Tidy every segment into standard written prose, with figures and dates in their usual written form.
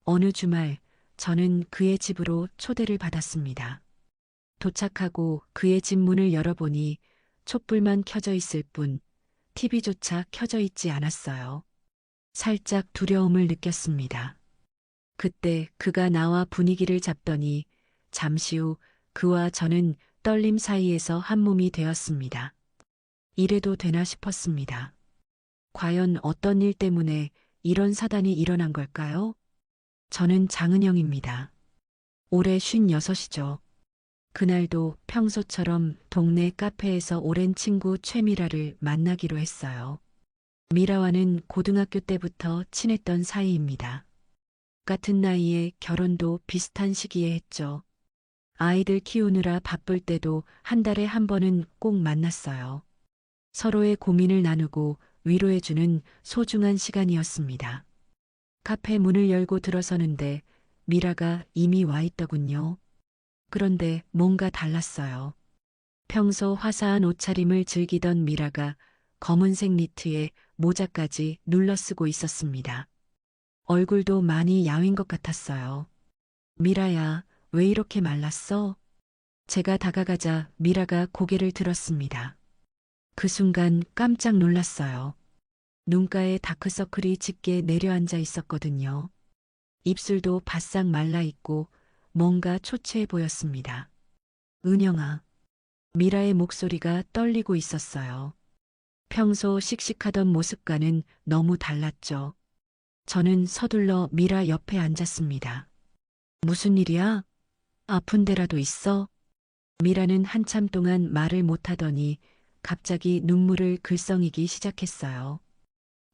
어느 주말 저는 그의 집으로 초대를 받았습니다. 도착하고 그의 집 문을 열어보니 촛불만 켜져 있을 뿐 TV조차 켜져 있지 않았어요. 살짝 두려움을 느꼈습니다. 그때 그가 나와 분위기를 잡더니 잠시 후 그와 저는 떨림 사이에서 한 몸이 되었습니다. 이래도 되나 싶었습니다. 과연 어떤 일 때문에 이런 사단이 일어난 걸까요? 저는 장은영입니다. 올해 56이죠. 그날도 평소처럼 동네 카페에서 오랜 친구 최미라를 만나기로 했어요. 미라와는 고등학교 때부터 친했던 사이입니다. 같은 나이에 결혼도 비슷한 시기에 했죠. 아이들 키우느라 바쁠 때도 한 달에 한 번은 꼭 만났어요. 서로의 고민을 나누고 위로해주는 소중한 시간이었습니다. 카페 문을 열고 들어서는데 미라가 이미 와 있더군요. 그런데 뭔가 달랐어요. 평소 화사한 옷차림을 즐기던 미라가 검은색 니트에 모자까지 눌러쓰고 있었습니다. 얼굴도 많이 야윈 것 같았어요. 미라야, 왜 이렇게 말랐어? 제가 다가가자 미라가 고개를 들었습니다. 그 순간 깜짝 놀랐어요. 눈가에 다크서클이 짙게 내려앉아 있었거든요. 입술도 바싹 말라 있고 뭔가 초췌해 보였습니다. 은영아. 미라의 목소리가 떨리고 있었어요. 평소 씩씩하던 모습과는 너무 달랐죠. 저는 서둘러 미라 옆에 앉았습니다. 무슨 일이야? 아픈 데라도 있어? 미라는 한참 동안 말을 못하더니 갑자기 눈물을 글썽이기 시작했어요.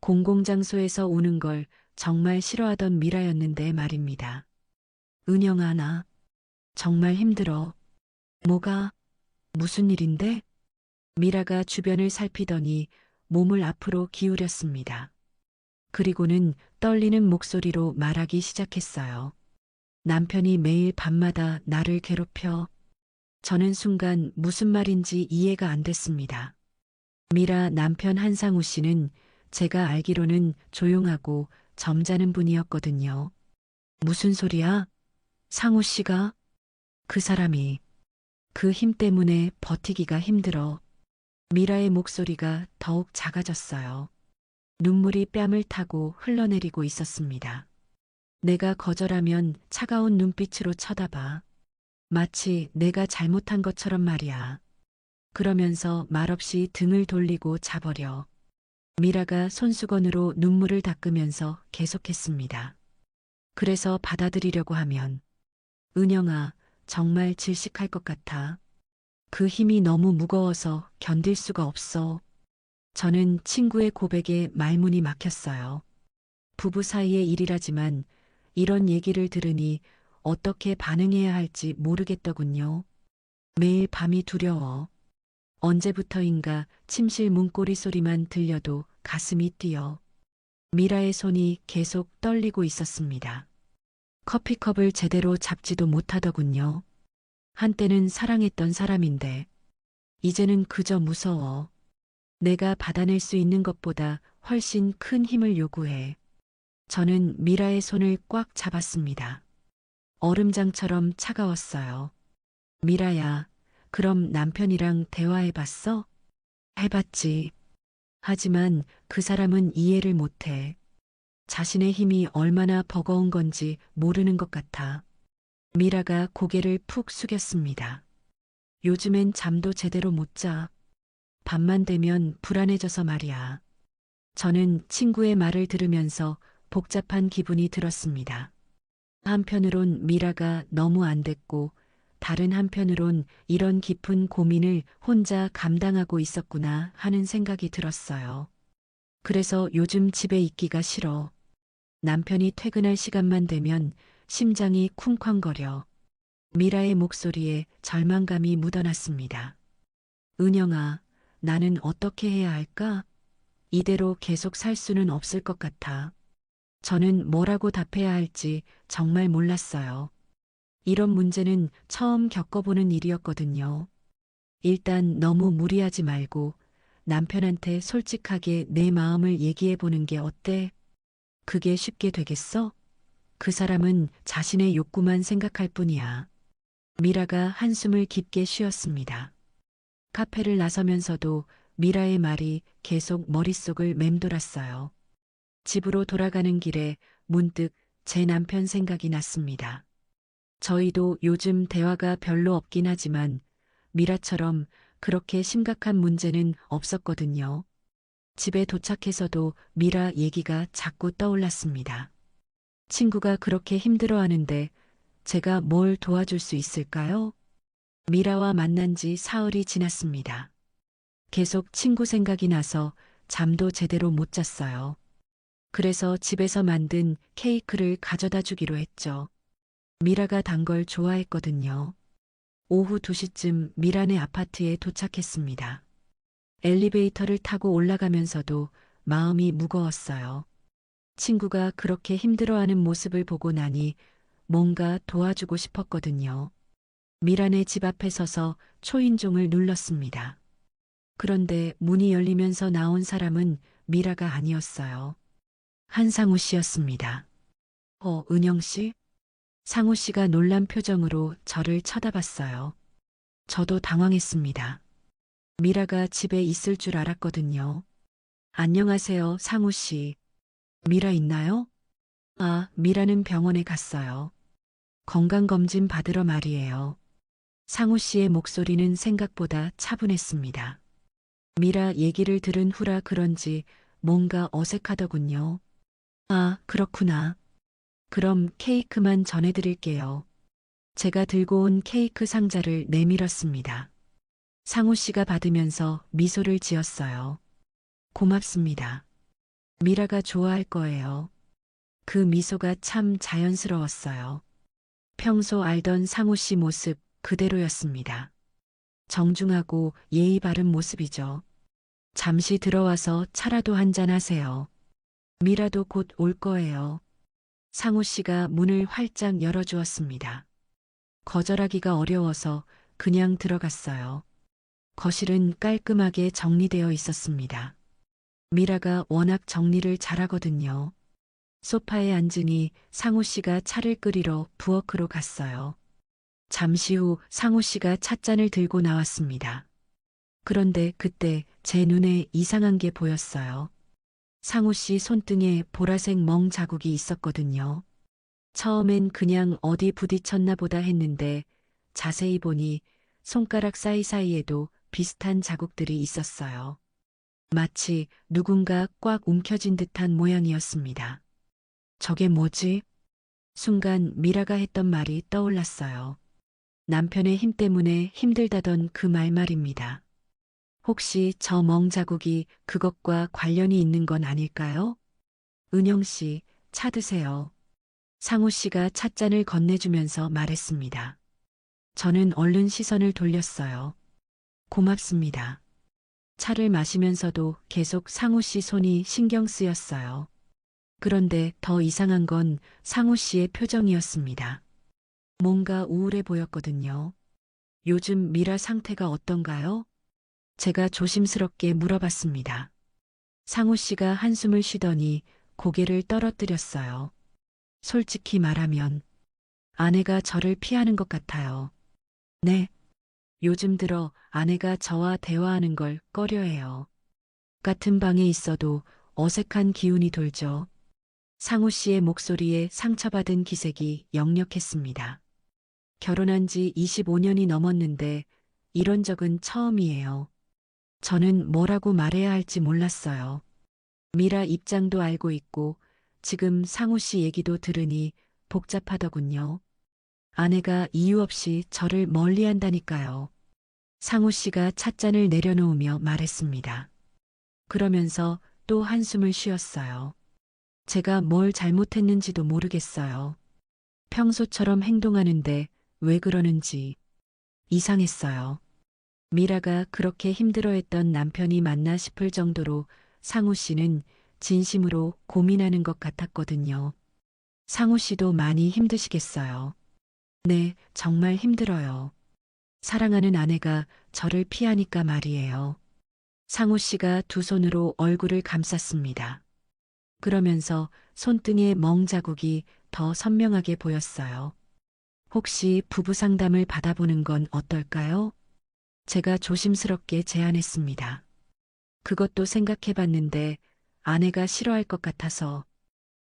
공공장소에서 우는 걸 정말 싫어하던 미라였는데 말입니다. 은영아, 나 정말 힘들어. 뭐가, 무슨 일인데? 미라가 주변을 살피더니 몸을 앞으로 기울였습니다. 그리고는 떨리는 목소리로 말하기 시작했어요. 남편이 매일 밤마다 나를 괴롭혀. 저는 순간 무슨 말인지 이해가 안 됐습니다. 미라 남편 한상우 씨는 제가 알기로는 조용하고 점잖은 분이었거든요. 무슨 소리야? 상우 씨가? 그 사람이 그 힘 때문에 버티기가 힘들어. 미라의 목소리가 더욱 작아졌어요. 눈물이 뺨을 타고 흘러내리고 있었습니다. 내가 거절하면 차가운 눈빛으로 쳐다봐. 마치 내가 잘못한 것처럼 말이야. 그러면서 말없이 등을 돌리고 자버려. 미라가 손수건으로 눈물을 닦으면서 계속했습니다. 그래서 받아들이려고 하면 은영아, 정말 질식할 것 같아. 그 힘이 너무 무거워서 견딜 수가 없어. 저는 친구의 고백에 말문이 막혔어요. 부부 사이의 일이라지만 이런 얘기를 들으니 어떻게 반응해야 할지 모르겠더군요. 매일 밤이 두려워. 언제부터인가 침실 문고리 소리만 들려도 가슴이 뛰어. 미라의 손이 계속 떨리고 있었습니다. 커피컵을 제대로 잡지도 못하더군요. 한때는 사랑했던 사람인데 이제는 그저 무서워. 내가 받아낼 수 있는 것보다 훨씬 큰 힘을 요구해. 저는 미라의 손을 꽉 잡았습니다. 얼음장처럼 차가웠어요. 미라야, 그럼 남편이랑 대화해봤어? 해봤지. 하지만 그 사람은 이해를 못해. 자신의 힘이 얼마나 버거운 건지 모르는 것 같아. 미라가 고개를 푹 숙였습니다. 요즘엔 잠도 제대로 못 자. 밤만 되면 불안해져서 말이야. 저는 친구의 말을 들으면서 복잡한 기분이 들었습니다. 한편으론 미라가 너무 안 됐고, 다른 한편으론 이런 깊은 고민을 혼자 감당하고 있었구나 하는 생각이 들었어요. 그래서 요즘 집에 있기가 싫어. 남편이 퇴근할 시간만 되면 심장이 쿵쾅거려. 미라의 목소리에 절망감이 묻어났습니다. 은영아, 나는 어떻게 해야 할까? 이대로 계속 살 수는 없을 것 같아. 저는 뭐라고 답해야 할지 정말 몰랐어요. 이런 문제는 처음 겪어보는 일이었거든요. 일단 너무 무리하지 말고 남편한테 솔직하게 내 마음을 얘기해 보는 게 어때? 그게 쉽게 되겠어? 그 사람은 자신의 욕구만 생각할 뿐이야. 미라가 한숨을 깊게 쉬었습니다. 카페를 나서면서도 미라의 말이 계속 머릿속을 맴돌았어요. 집으로 돌아가는 길에 문득 제 남편 생각이 났습니다. 저희도 요즘 대화가 별로 없긴 하지만 미라처럼 그렇게 심각한 문제는 없었거든요. 집에 도착해서도 미라 얘기가 자꾸 떠올랐습니다. 친구가 그렇게 힘들어하는데 제가 뭘 도와줄 수 있을까요? 미라와 만난 지 사흘이 지났습니다. 계속 친구 생각이 나서 잠도 제대로 못 잤어요. 그래서 집에서 만든 케이크를 가져다 주기로 했죠. 미라가 단 걸 좋아했거든요. 오후 2시쯤 미라네 아파트에 도착했습니다. 엘리베이터를 타고 올라가면서도 마음이 무거웠어요. 친구가 그렇게 힘들어하는 모습을 보고 나니 뭔가 도와주고 싶었거든요. 미라네 집 앞에 서서 초인종을 눌렀습니다. 그런데 문이 열리면서 나온 사람은 미라가 아니었어요. 한상우 씨였습니다. 은영 씨? 상우 씨가 놀란 표정으로 저를 쳐다봤어요. 저도 당황했습니다. 미라가 집에 있을 줄 알았거든요. 안녕하세요, 상우 씨. 미라 있나요? 미라는 병원에 갔어요. 건강검진 받으러 말이에요. 상우 씨의 목소리는 생각보다 차분했습니다. 미라 얘기를 들은 후라 그런지 뭔가 어색하더군요. 그렇구나. 그럼 케이크만 전해드릴게요. 제가 들고 온 케이크 상자를 내밀었습니다. 상우 씨가 받으면서 미소를 지었어요. 고맙습니다. 미라가 좋아할 거예요. 그 미소가 참 자연스러웠어요. 평소 알던 상우 씨 모습 그대로였습니다. 정중하고 예의 바른 모습이죠. 잠시 들어와서 차라도 한잔 하세요. 미라도 곧 올 거예요. 상우 씨가 문을 활짝 열어주었습니다. 거절하기가 어려워서 그냥 들어갔어요. 거실은 깔끔하게 정리되어 있었습니다. 미라가 워낙 정리를 잘하거든요. 소파에 앉으니 상우 씨가 차를 끓이러 부엌으로 갔어요. 잠시 후 상우 씨가 찻잔을 들고 나왔습니다. 그런데 그때 제 눈에 이상한 게 보였어요. 상우 씨 손등에 보라색 멍 자국이 있었거든요. 처음엔 그냥 어디 부딪혔나 보다 했는데 자세히 보니 손가락 사이사이에도 비슷한 자국들이 있었어요. 마치 누군가 꽉 움켜쥔 듯한 모양이었습니다. 저게 뭐지? 순간 미라가 했던 말이 떠올랐어요. 남편의 힘 때문에 힘들다던 그 말입니다. 혹시 저 멍 자국이 그것과 관련이 있는 건 아닐까요? 은영 씨, 차 드세요. 상우 씨가 찻잔을 건네주면서 말했습니다. 저는 얼른 시선을 돌렸어요. 고맙습니다. 차를 마시면서도 계속 상우 씨 손이 신경 쓰였어요. 그런데 더 이상한 건 상우 씨의 표정이었습니다. 뭔가 우울해 보였거든요. 요즘 미라 상태가 어떤가요? 제가 조심스럽게 물어봤습니다. 상우 씨가 한숨을 쉬더니 고개를 떨어뜨렸어요. 솔직히 말하면 아내가 저를 피하는 것 같아요. 네. 요즘 들어 아내가 저와 대화하는 걸 꺼려해요. 같은 방에 있어도 어색한 기운이 돌죠. 상우 씨의 목소리에 상처받은 기색이 역력했습니다. 결혼한 지 25년이 넘었는데 이런 적은 처음이에요. 저는 뭐라고 말해야 할지 몰랐어요. 미라 입장도 알고 있고 지금 상우 씨 얘기도 들으니 복잡하더군요. 아내가 이유 없이 저를 멀리한다니까요. 상우 씨가 찻잔을 내려놓으며 말했습니다. 그러면서 또 한숨을 쉬었어요. 제가 뭘 잘못했는지도 모르겠어요. 평소처럼 행동하는데 왜 그러는지 이상했어요. 미라가 그렇게 힘들어했던 남편이 맞나 싶을 정도로 상우 씨는 진심으로 고민하는 것 같았거든요. 상우 씨도 많이 힘드시겠어요. 네, 정말 힘들어요. 사랑하는 아내가 저를 피하니까 말이에요. 상우 씨가 두 손으로 얼굴을 감쌌습니다. 그러면서 손등의 멍 자국이 더 선명하게 보였어요. 혹시 부부 상담을 받아보는 건 어떨까요? 제가 조심스럽게 제안했습니다. 그것도 생각해 봤는데 아내가 싫어할 것 같아서.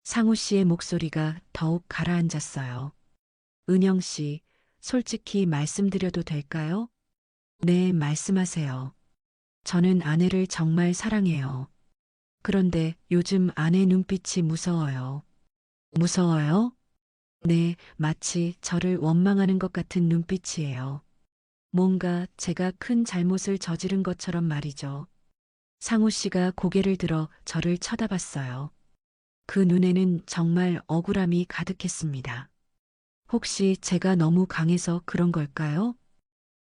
상우 씨의 목소리가 더욱 가라앉았어요. 은영 씨, 솔직히 말씀드려도 될까요? 네, 말씀하세요. 저는 아내를 정말 사랑해요. 그런데 요즘 아내 눈빛이 무서워요. 무서워요? 네, 마치 저를 원망하는 것 같은 눈빛이에요. 뭔가 제가 큰 잘못을 저지른 것처럼 말이죠. 상우 씨가 고개를 들어 저를 쳐다봤어요. 그 눈에는 정말 억울함이 가득했습니다. 혹시 제가 너무 강해서 그런 걸까요?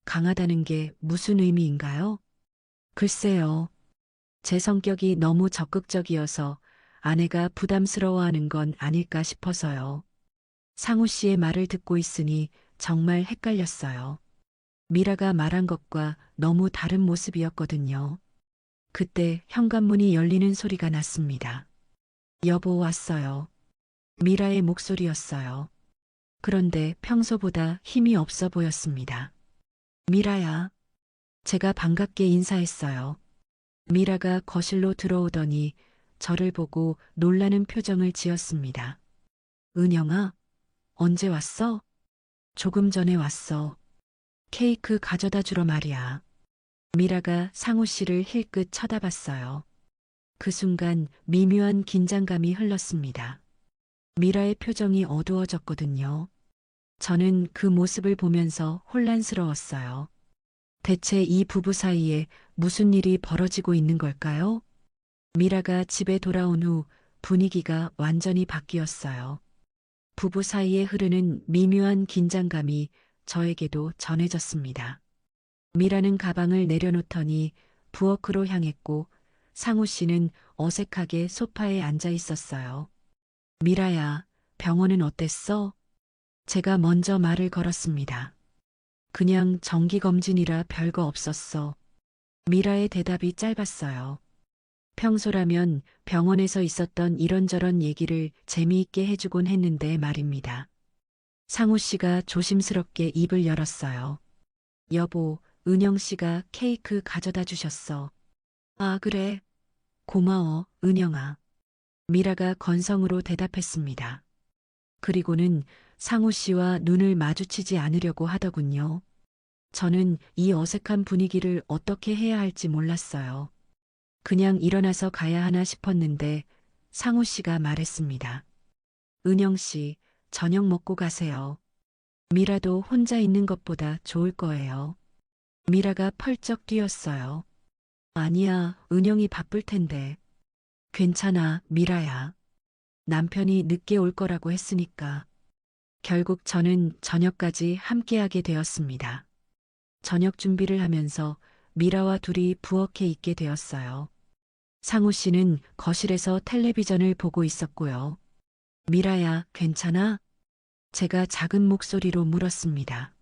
강하다는 게 무슨 의미인가요? 글쎄요. 제 성격이 너무 적극적이어서 아내가 부담스러워하는 건 아닐까 싶어서요. 상우 씨의 말을 듣고 있으니 정말 헷갈렸어요. 미라가 말한 것과 너무 다른 모습이었거든요. 그때 현관문이 열리는 소리가 났습니다. 여보 왔어요. 미라의 목소리였어요. 그런데 평소보다 힘이 없어 보였습니다. 미라야. 제가 반갑게 인사했어요. 미라가 거실로 들어오더니 저를 보고 놀라는 표정을 지었습니다. 은영아, 언제 왔어? 조금 전에 왔어. 케이크 가져다 주러 말이야. 미라가 상우 씨를 힐끗 쳐다봤어요. 그 순간 미묘한 긴장감이 흘렀습니다. 미라의 표정이 어두워졌거든요. 저는 그 모습을 보면서 혼란스러웠어요. 대체 이 부부 사이에 무슨 일이 벌어지고 있는 걸까요? 미라가 집에 돌아온 후 분위기가 완전히 바뀌었어요. 부부 사이에 흐르는 미묘한 긴장감이 저에게도 전해졌습니다. 미라는 가방을 내려놓더니 부엌으로 향했고 상우 씨는 어색하게 소파에 앉아 있었어요. 미라야, 병원은 어땠어? 제가 먼저 말을 걸었습니다. 그냥 정기검진이라 별거 없었어. 미라의 대답이 짧았어요. 평소라면 병원에서 있었던 이런저런 얘기를 재미있게 해주곤 했는데 말입니다. 상우 씨가 조심스럽게 입을 열었어요. 여보, 은영 씨가 케이크 가져다 주셨어. 아, 그래. 고마워, 은영아. 미라가 건성으로 대답했습니다. 그리고는 상우 씨와 눈을 마주치지 않으려고 하더군요. 저는 이 어색한 분위기를 어떻게 해야 할지 몰랐어요. 그냥 일어나서 가야 하나 싶었는데 상우 씨가 말했습니다. 은영 씨, 저녁 먹고 가세요. 미라도 혼자 있는 것보다 좋을 거예요. 미라가 펄쩍 뛰었어요. 아니야, 은영이 바쁠 텐데. 괜찮아, 미라야. 남편이 늦게 올 거라고 했으니까. 결국 저는 저녁까지 함께하게 되었습니다. 저녁 준비를 하면서 미라와 둘이 부엌에 있게 되었어요. 상우 씨는 거실에서 텔레비전을 보고 있었고요. 미라야, 괜찮아? 제가 작은 목소리로 물었습니다.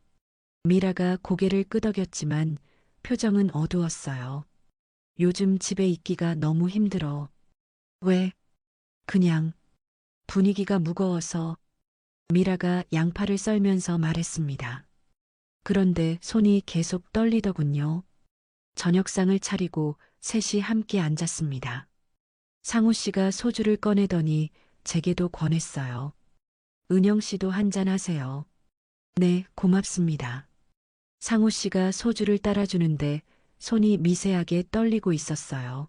미라가 고개를 끄덕였지만 표정은 어두웠어요. 요즘 집에 있기가 너무 힘들어. 왜? 그냥 분위기가 무거워서. 미라가 양파를 썰면서 말했습니다. 그런데 손이 계속 떨리더군요. 저녁상을 차리고 셋이 함께 앉았습니다. 상우 씨가 소주를 꺼내더니 제게도 권했어요. 은영 씨도 한잔 하세요. 네, 고맙습니다. 상우 씨가 소주를 따라주는데 손이 미세하게 떨리고 있었어요.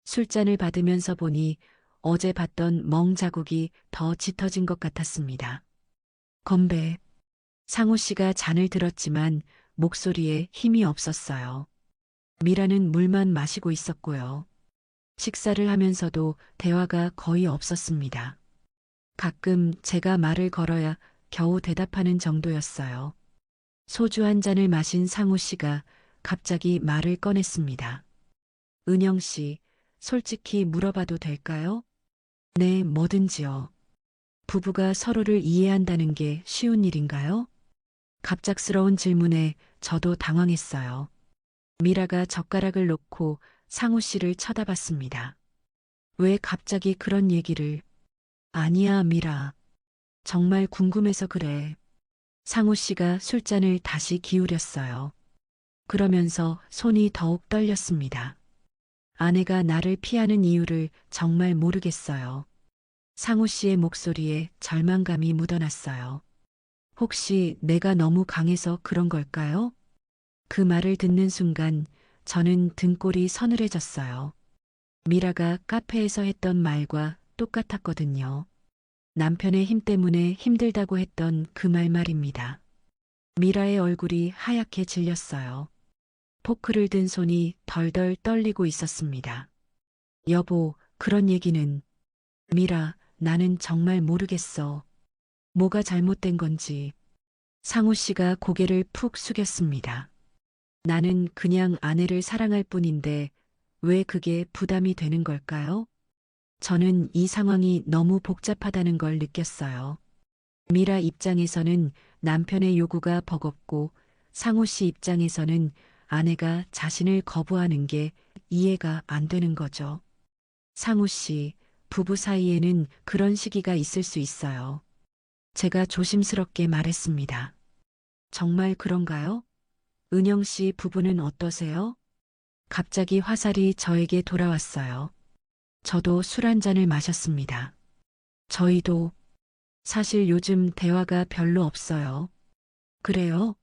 술잔을 받으면서 보니 어제 봤던 멍 자국이 더 짙어진 것 같았습니다. 건배. 상우 씨가 잔을 들었지만 목소리에 힘이 없었어요. 미라는 물만 마시고 있었고요. 식사를 하면서도 대화가 거의 없었습니다. 가끔 제가 말을 걸어야 겨우 대답하는 정도였어요. 소주 한 잔을 마신 상우 씨가 갑자기 말을 꺼냈습니다. 은영 씨, 솔직히 물어봐도 될까요? 네, 뭐든지요. 부부가 서로를 이해한다는 게 쉬운 일인가요? 갑작스러운 질문에 저도 당황했어요. 미라가 젓가락을 놓고 상우 씨를 쳐다봤습니다. 왜 갑자기 그런 얘기를? 아니야, 미라. 정말 궁금해서 그래. 상우 씨가 술잔을 다시 기울였어요. 그러면서 손이 더욱 떨렸습니다. 아내가 나를 피하는 이유를 정말 모르겠어요. 상우 씨의 목소리에 절망감이 묻어났어요. 혹시 내가 너무 강해서 그런 걸까요? 그 말을 듣는 순간 저는 등골이 서늘해졌어요. 미라가 카페에서 했던 말과 똑같았거든요. 남편의 힘 때문에 힘들다고 했던 그 말입니다. 미라의 얼굴이 하얗게 질렸어요. 포크를 든 손이 덜덜 떨리고 있었습니다. 여보, 그런 얘기는. 미라, 나는 정말 모르겠어. 뭐가 잘못된 건지. 상우 씨가 고개를 푹 숙였습니다. 나는 그냥 아내를 사랑할 뿐인데 왜 그게 부담이 되는 걸까요? 저는 이 상황이 너무 복잡하다는 걸 느꼈어요. 미라 입장에서는 남편의 요구가 버겁고 상우 씨 입장에서는 아내가 자신을 거부하는 게 이해가 안 되는 거죠. 상우 씨, 부부 사이에는 그런 시기가 있을 수 있어요. 제가 조심스럽게 말했습니다. 정말 그런가요? 은영 씨 부부는 어떠세요? 갑자기 화살이 저에게 돌아왔어요. 저도 술 한 잔을 마셨습니다. 저희도 사실 요즘 대화가 별로 없어요. 그래요?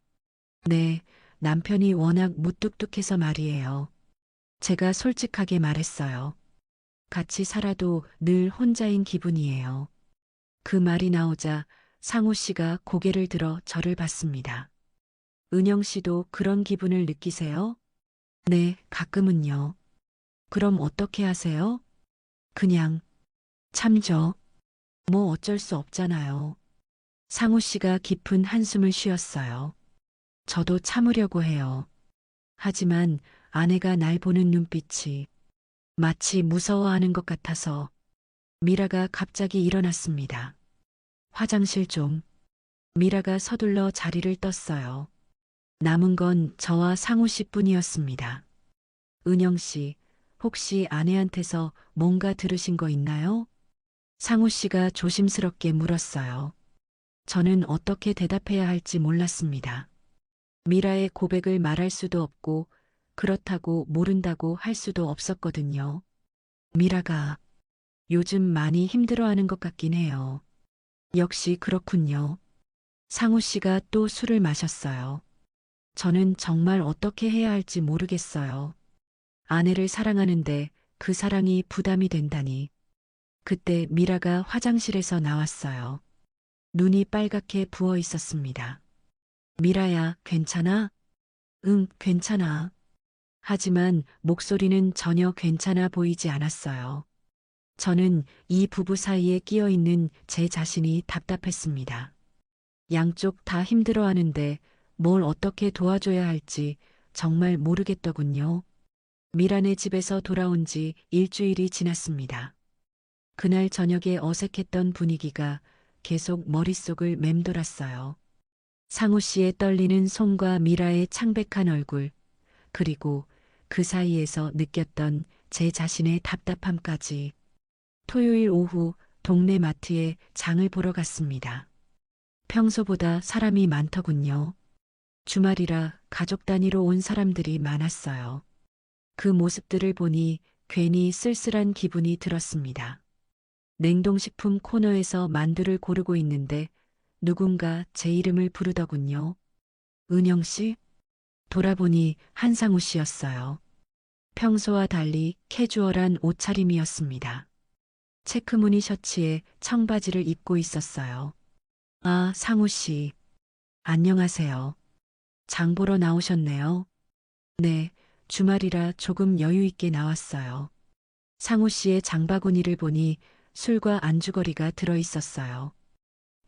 네, 남편이 워낙 무뚝뚝해서 말이에요. 제가 솔직하게 말했어요. 같이 살아도 늘 혼자인 기분이에요. 그 말이 나오자 상우 씨가 고개를 들어 저를 봤습니다. 은영 씨도 그런 기분을 느끼세요? 네, 가끔은요. 그럼 어떻게 하세요? 그냥 참죠. 뭐 어쩔 수 없잖아요. 상우 씨가 깊은 한숨을 쉬었어요. 저도 참으려고 해요. 하지만 아내가 날 보는 눈빛이 마치 무서워하는 것 같아서 미라가 갑자기 일어났습니다. 화장실 좀. 미라가 서둘러 자리를 떴어요. 남은 건 저와 상우 씨뿐이었습니다. 은영 씨, 혹시 아내한테서 뭔가 들으신 거 있나요? 상우 씨가 조심스럽게 물었어요. 저는 어떻게 대답해야 할지 몰랐습니다. 미라의 고백을 말할 수도 없고 그렇다고 모른다고 할 수도 없었거든요. 미라가 요즘 많이 힘들어하는 것 같긴 해요. 역시 그렇군요. 상우 씨가 또 술을 마셨어요. 저는 정말 어떻게 해야 할지 모르겠어요. 아내를 사랑하는데 그 사랑이 부담이 된다니. 그때 미라가 화장실에서 나왔어요. 눈이 빨갛게 부어 있었습니다. 미라야, 괜찮아? 응, 괜찮아. 하지만 목소리는 전혀 괜찮아 보이지 않았어요. 저는 이 부부 사이에 끼어 있는 제 자신이 답답했습니다. 양쪽 다 힘들어하는데 뭘 어떻게 도와줘야 할지 정말 모르겠더군요. 미란의 집에서 돌아온 지 일주일이 지났습니다. 그날 저녁에 어색했던 분위기가 계속 머릿속을 맴돌았어요. 상우 씨의 떨리는 손과 미라의 창백한 얼굴, 그리고 그 사이에서 느꼈던 제 자신의 답답함까지. 토요일 오후 동네 마트에 장을 보러 갔습니다. 평소보다 사람이 많더군요. 주말이라 가족 단위로 온 사람들이 많았어요. 그 모습들을 보니 괜히 쓸쓸한 기분이 들었습니다. 냉동식품 코너에서 만두를 고르고 있는데 누군가 제 이름을 부르더군요. 은영 씨? 돌아보니 한상우 씨였어요. 평소와 달리 캐주얼한 옷차림이었습니다. 체크무늬 셔츠에 청바지를 입고 있었어요. 아, 상우 씨. 안녕하세요. 장 보러 나오셨네요. 네, 주말이라 조금 여유 있게 나왔어요. 상우 씨의 장바구니를 보니 술과 안주거리가 들어 있었어요.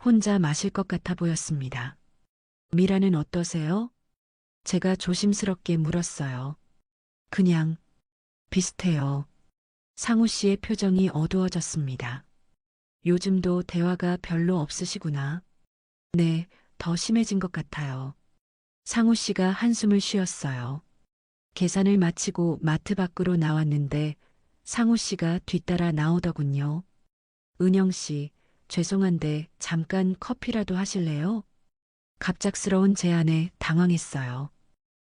혼자 마실 것 같아 보였습니다. 미라는 어떠세요? 제가 조심스럽게 물었어요. 그냥 비슷해요. 상우 씨의 표정이 어두워졌습니다. 요즘도 대화가 별로 없으시구나. 네, 더 심해진 것 같아요. 상우 씨가 한숨을 쉬었어요. 계산을 마치고 마트 밖으로 나왔는데 상우 씨가 뒤따라 나오더군요. 은영 씨, 죄송한데 잠깐 커피라도 하실래요? 갑작스러운 제안에 당황했어요.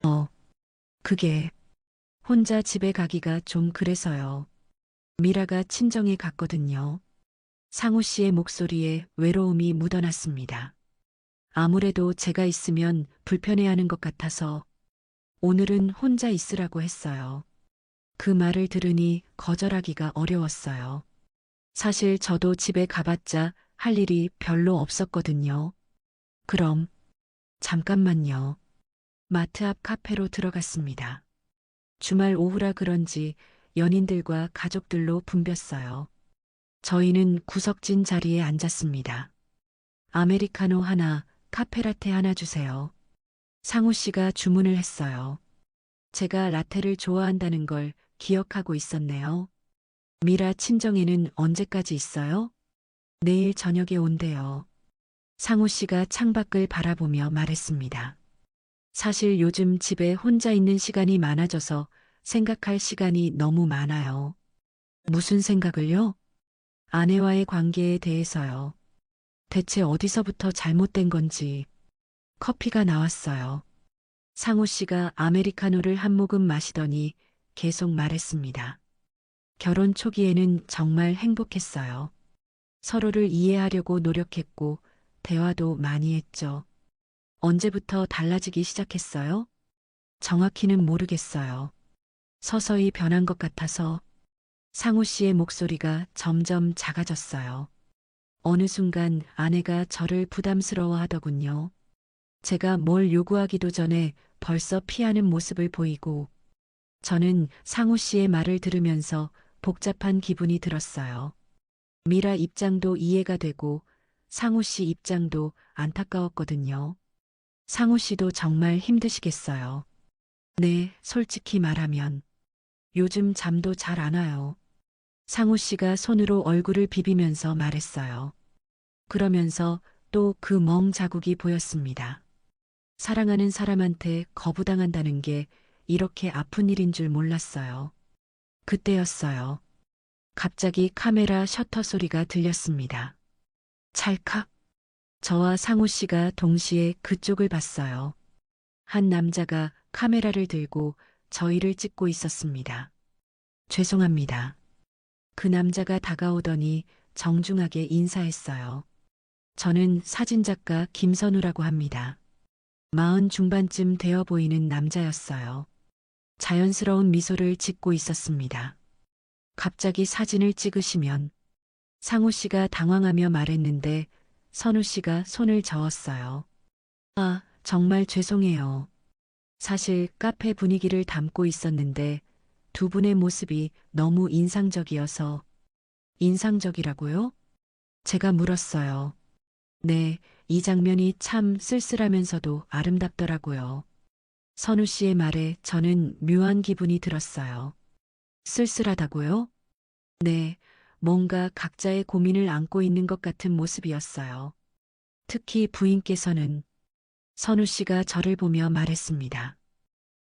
어, 그게 혼자 집에 가기가 좀 그래서요. 미라가 친정에 갔거든요. 상우 씨의 목소리에 외로움이 묻어났습니다. 아무래도 제가 있으면 불편해하는 것 같아서 오늘은 혼자 있으라고 했어요. 그 말을 들으니 거절하기가 어려웠어요. 사실 저도 집에 가봤자 할 일이 별로 없었거든요. 그럼 잠깐만요. 마트 앞 카페로 들어갔습니다. 주말 오후라 그런지 연인들과 가족들로 붐볐어요. 저희는 구석진 자리에 앉았습니다. 아메리카노 하나, 카페라테 하나 주세요. 상우 씨가 주문을 했어요. 제가 라테를 좋아한다는 걸 기억하고 있었네요. 미라 친정에는 언제까지 있어요? 내일 저녁에 온대요. 상우 씨가 창밖을 바라보며 말했습니다. 사실 요즘 집에 혼자 있는 시간이 많아져서 생각할 시간이 너무 많아요. 무슨 생각을요? 아내와의 관계에 대해서요. 대체 어디서부터 잘못된 건지. 커피가 나왔어요. 상우 씨가 아메리카노를 한 모금 마시더니 계속 말했습니다. 결혼 초기에는 정말 행복했어요. 서로를 이해하려고 노력했고, 대화도 많이 했죠. 언제부터 달라지기 시작했어요? 정확히는 모르겠어요. 서서히 변한 것 같아서 상우 씨의 목소리가 점점 작아졌어요. 어느 순간 아내가 저를 부담스러워 하더군요. 제가 뭘 요구하기도 전에 벌써 피하는 모습을 보이고 저는 상우 씨의 말을 들으면서 복잡한 기분이 들었어요. 미라 입장도 이해가 되고 상우 씨 입장도 안타까웠거든요. 상우 씨도 정말 힘드시겠어요. 네, 솔직히 말하면 요즘 잠도 잘 안 와요. 상우 씨가 손으로 얼굴을 비비면서 말했어요. 그러면서 또 그 멍 자국이 보였습니다. 사랑하는 사람한테 거부당한다는 게 이렇게 아픈 일인 줄 몰랐어요. 그때였어요. 갑자기 카메라 셔터 소리가 들렸습니다. 찰칵. 저와 상우 씨가 동시에 그쪽을 봤어요. 한 남자가 카메라를 들고 저희를 찍고 있었습니다. 죄송합니다. 그 남자가 다가오더니 정중하게 인사했어요. 저는 사진작가 김선우라고 합니다. 40 중반쯤 되어 보이는 남자였어요. 자연스러운 미소를 짓고 있었습니다. 갑자기 사진을 찍으시면 상우 씨가 당황하며 말했는데 선우 씨가 손을 저었어요. 아, 정말 죄송해요. 사실 카페 분위기를 담고 있었는데 두 분의 모습이 너무 인상적이어서. 인상적이라고요? 제가 물었어요. 네, 이 장면이 참 쓸쓸하면서도 아름답더라고요. 선우 씨의 말에 저는 묘한 기분이 들었어요. 쓸쓸하다고요? 네, 뭔가 각자의 고민을 안고 있는 것 같은 모습이었어요. 특히 부인께서는 선우 씨가 저를 보며 말했습니다.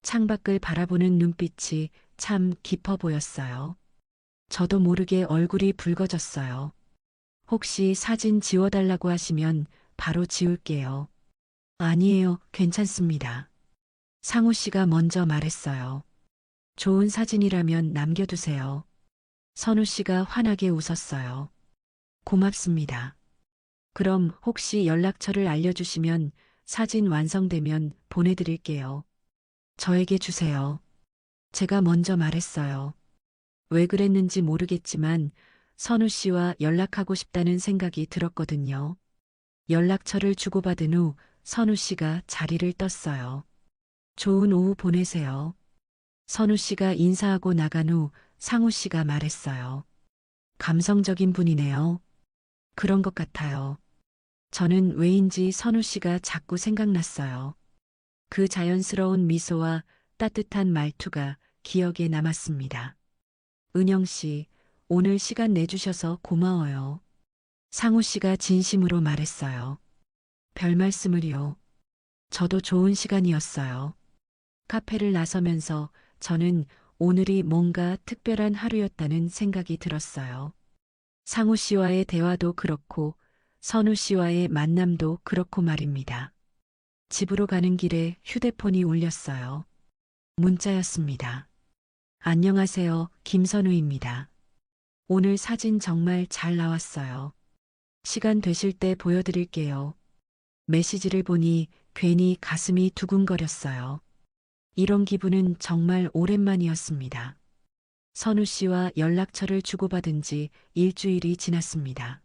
창밖을 바라보는 눈빛이 참 깊어 보였어요. 저도 모르게 얼굴이 붉어졌어요. 혹시 사진 지워달라고 하시면 바로 지울게요. 아니에요, 괜찮습니다. 상우 씨가 먼저 말했어요. 좋은 사진이라면 남겨두세요. 선우 씨가 환하게 웃었어요. 고맙습니다. 그럼 혹시 연락처를 알려주시면 사진 완성되면 보내드릴게요. 저에게 주세요. 제가 먼저 말했어요. 왜 그랬는지 모르겠지만 선우 씨와 연락하고 싶다는 생각이 들었거든요. 연락처를 주고받은 후 선우 씨가 자리를 떴어요. 좋은 오후 보내세요. 선우 씨가 인사하고 나간 후 상우 씨가 말했어요. 감성적인 분이네요. 그런 것 같아요. 저는 왜인지 선우 씨가 자꾸 생각났어요. 그 자연스러운 미소와 따뜻한 말투가 기억에 남았습니다. 은영 씨, 오늘 시간 내주셔서 고마워요. 상우 씨가 진심으로 말했어요. 별 말씀을요. 저도 좋은 시간이었어요. 카페를 나서면서 저는 오늘이 뭔가 특별한 하루였다는 생각이 들었어요. 상우 씨와의 대화도 그렇고 선우 씨와의 만남도 그렇고 말입니다. 집으로 가는 길에 휴대폰이 울렸어요. 문자였습니다. 안녕하세요, 김선우입니다. 오늘 사진 정말 잘 나왔어요. 시간 되실 때 보여드릴게요. 메시지를 보니 괜히 가슴이 두근거렸어요. 이런 기분은 정말 오랜만이었습니다. 선우 씨와 연락처를 주고받은 지 일주일이 지났습니다.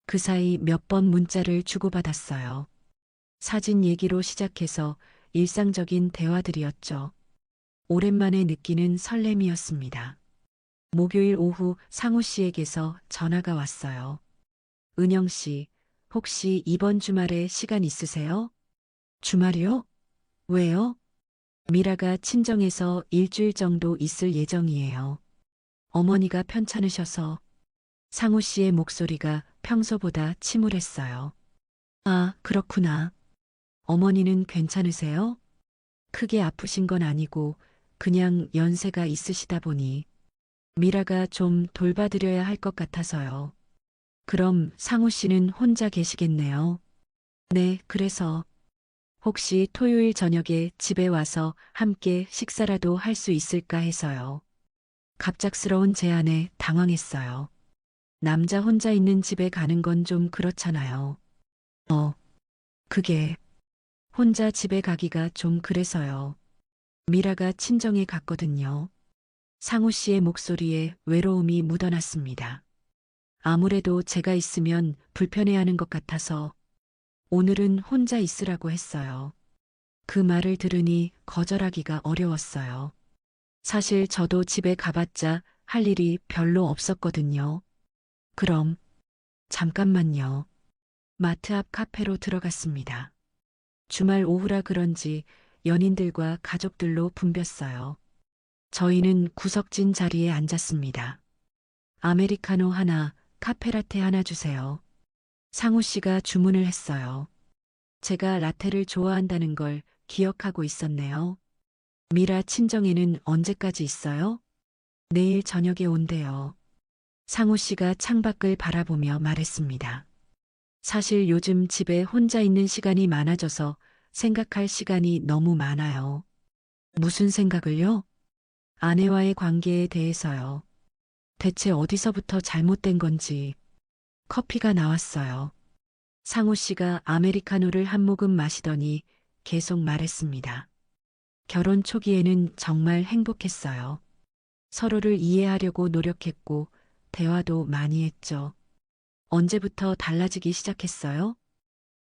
그 사이 몇 번 문자를 주고받았어요. 사진 얘기로 시작해서 일상적인 대화들이었죠. 오랜만에 느끼는 설렘이었습니다. 목요일 오후 상우 씨에게서 전화가 왔어요. 은영 씨, 혹시 이번 주말에 시간 있으세요? 주말이요? 왜요? 미라가 친정에서 일주일 정도 있을 예정이에요. 어머니가 편찮으셔서. 상우 씨의 목소리가 평소보다 침울했어요. 아, 그렇구나. 어머니는 괜찮으세요? 크게 아프신 건 아니고 그냥 연세가 있으시다 보니 미라가 좀 돌봐드려야 할 것 같아서요. 그럼 상우 씨는 혼자 계시겠네요. 네, 그래서 혹시 토요일 저녁에 집에 와서 함께 식사라도 할 수 있을까 해서요. 갑작스러운 제안에 당황했어요. 남자 혼자 있는 집에 가는 건 좀 그렇잖아요. 그게 혼자 집에 가기가 좀 그래서요. 미라가 친정에 갔거든요. 상우 씨의 목소리에 외로움이 묻어났습니다. 아무래도 제가 있으면 불편해하는 것 같아서 오늘은 혼자 있으라고 했어요. 그 말을 들으니 거절하기가 어려웠어요. 사실 저도 집에 가봤자 할 일이 별로 없었거든요. 그럼 잠깐만요. 마트 앞 카페로 들어갔습니다. 주말 오후라 그런지 연인들과 가족들로 붐볐어요. 저희는 구석진 자리에 앉았습니다. 아메리카노 하나, 카페라테 하나 주세요. 상우 씨가 주문을 했어요. 제가 라테를 좋아한다는 걸 기억하고 있었네요. 미라 친정에는 언제까지 있어요? 내일 저녁에 온대요. 상우 씨가 창밖을 바라보며 말했습니다. 사실 요즘 집에 혼자 있는 시간이 많아져서 생각할 시간이 너무 많아요. 무슨 생각을요? 아내와의 관계에 대해서요. 대체 어디서부터 잘못된 건지. 커피가 나왔어요. 상우 씨가 아메리카노를 한 모금 마시더니 계속 말했습니다. 결혼 초기에는 정말 행복했어요. 서로를 이해하려고 노력했고 대화도 많이 했죠. 언제부터 달라지기 시작했어요?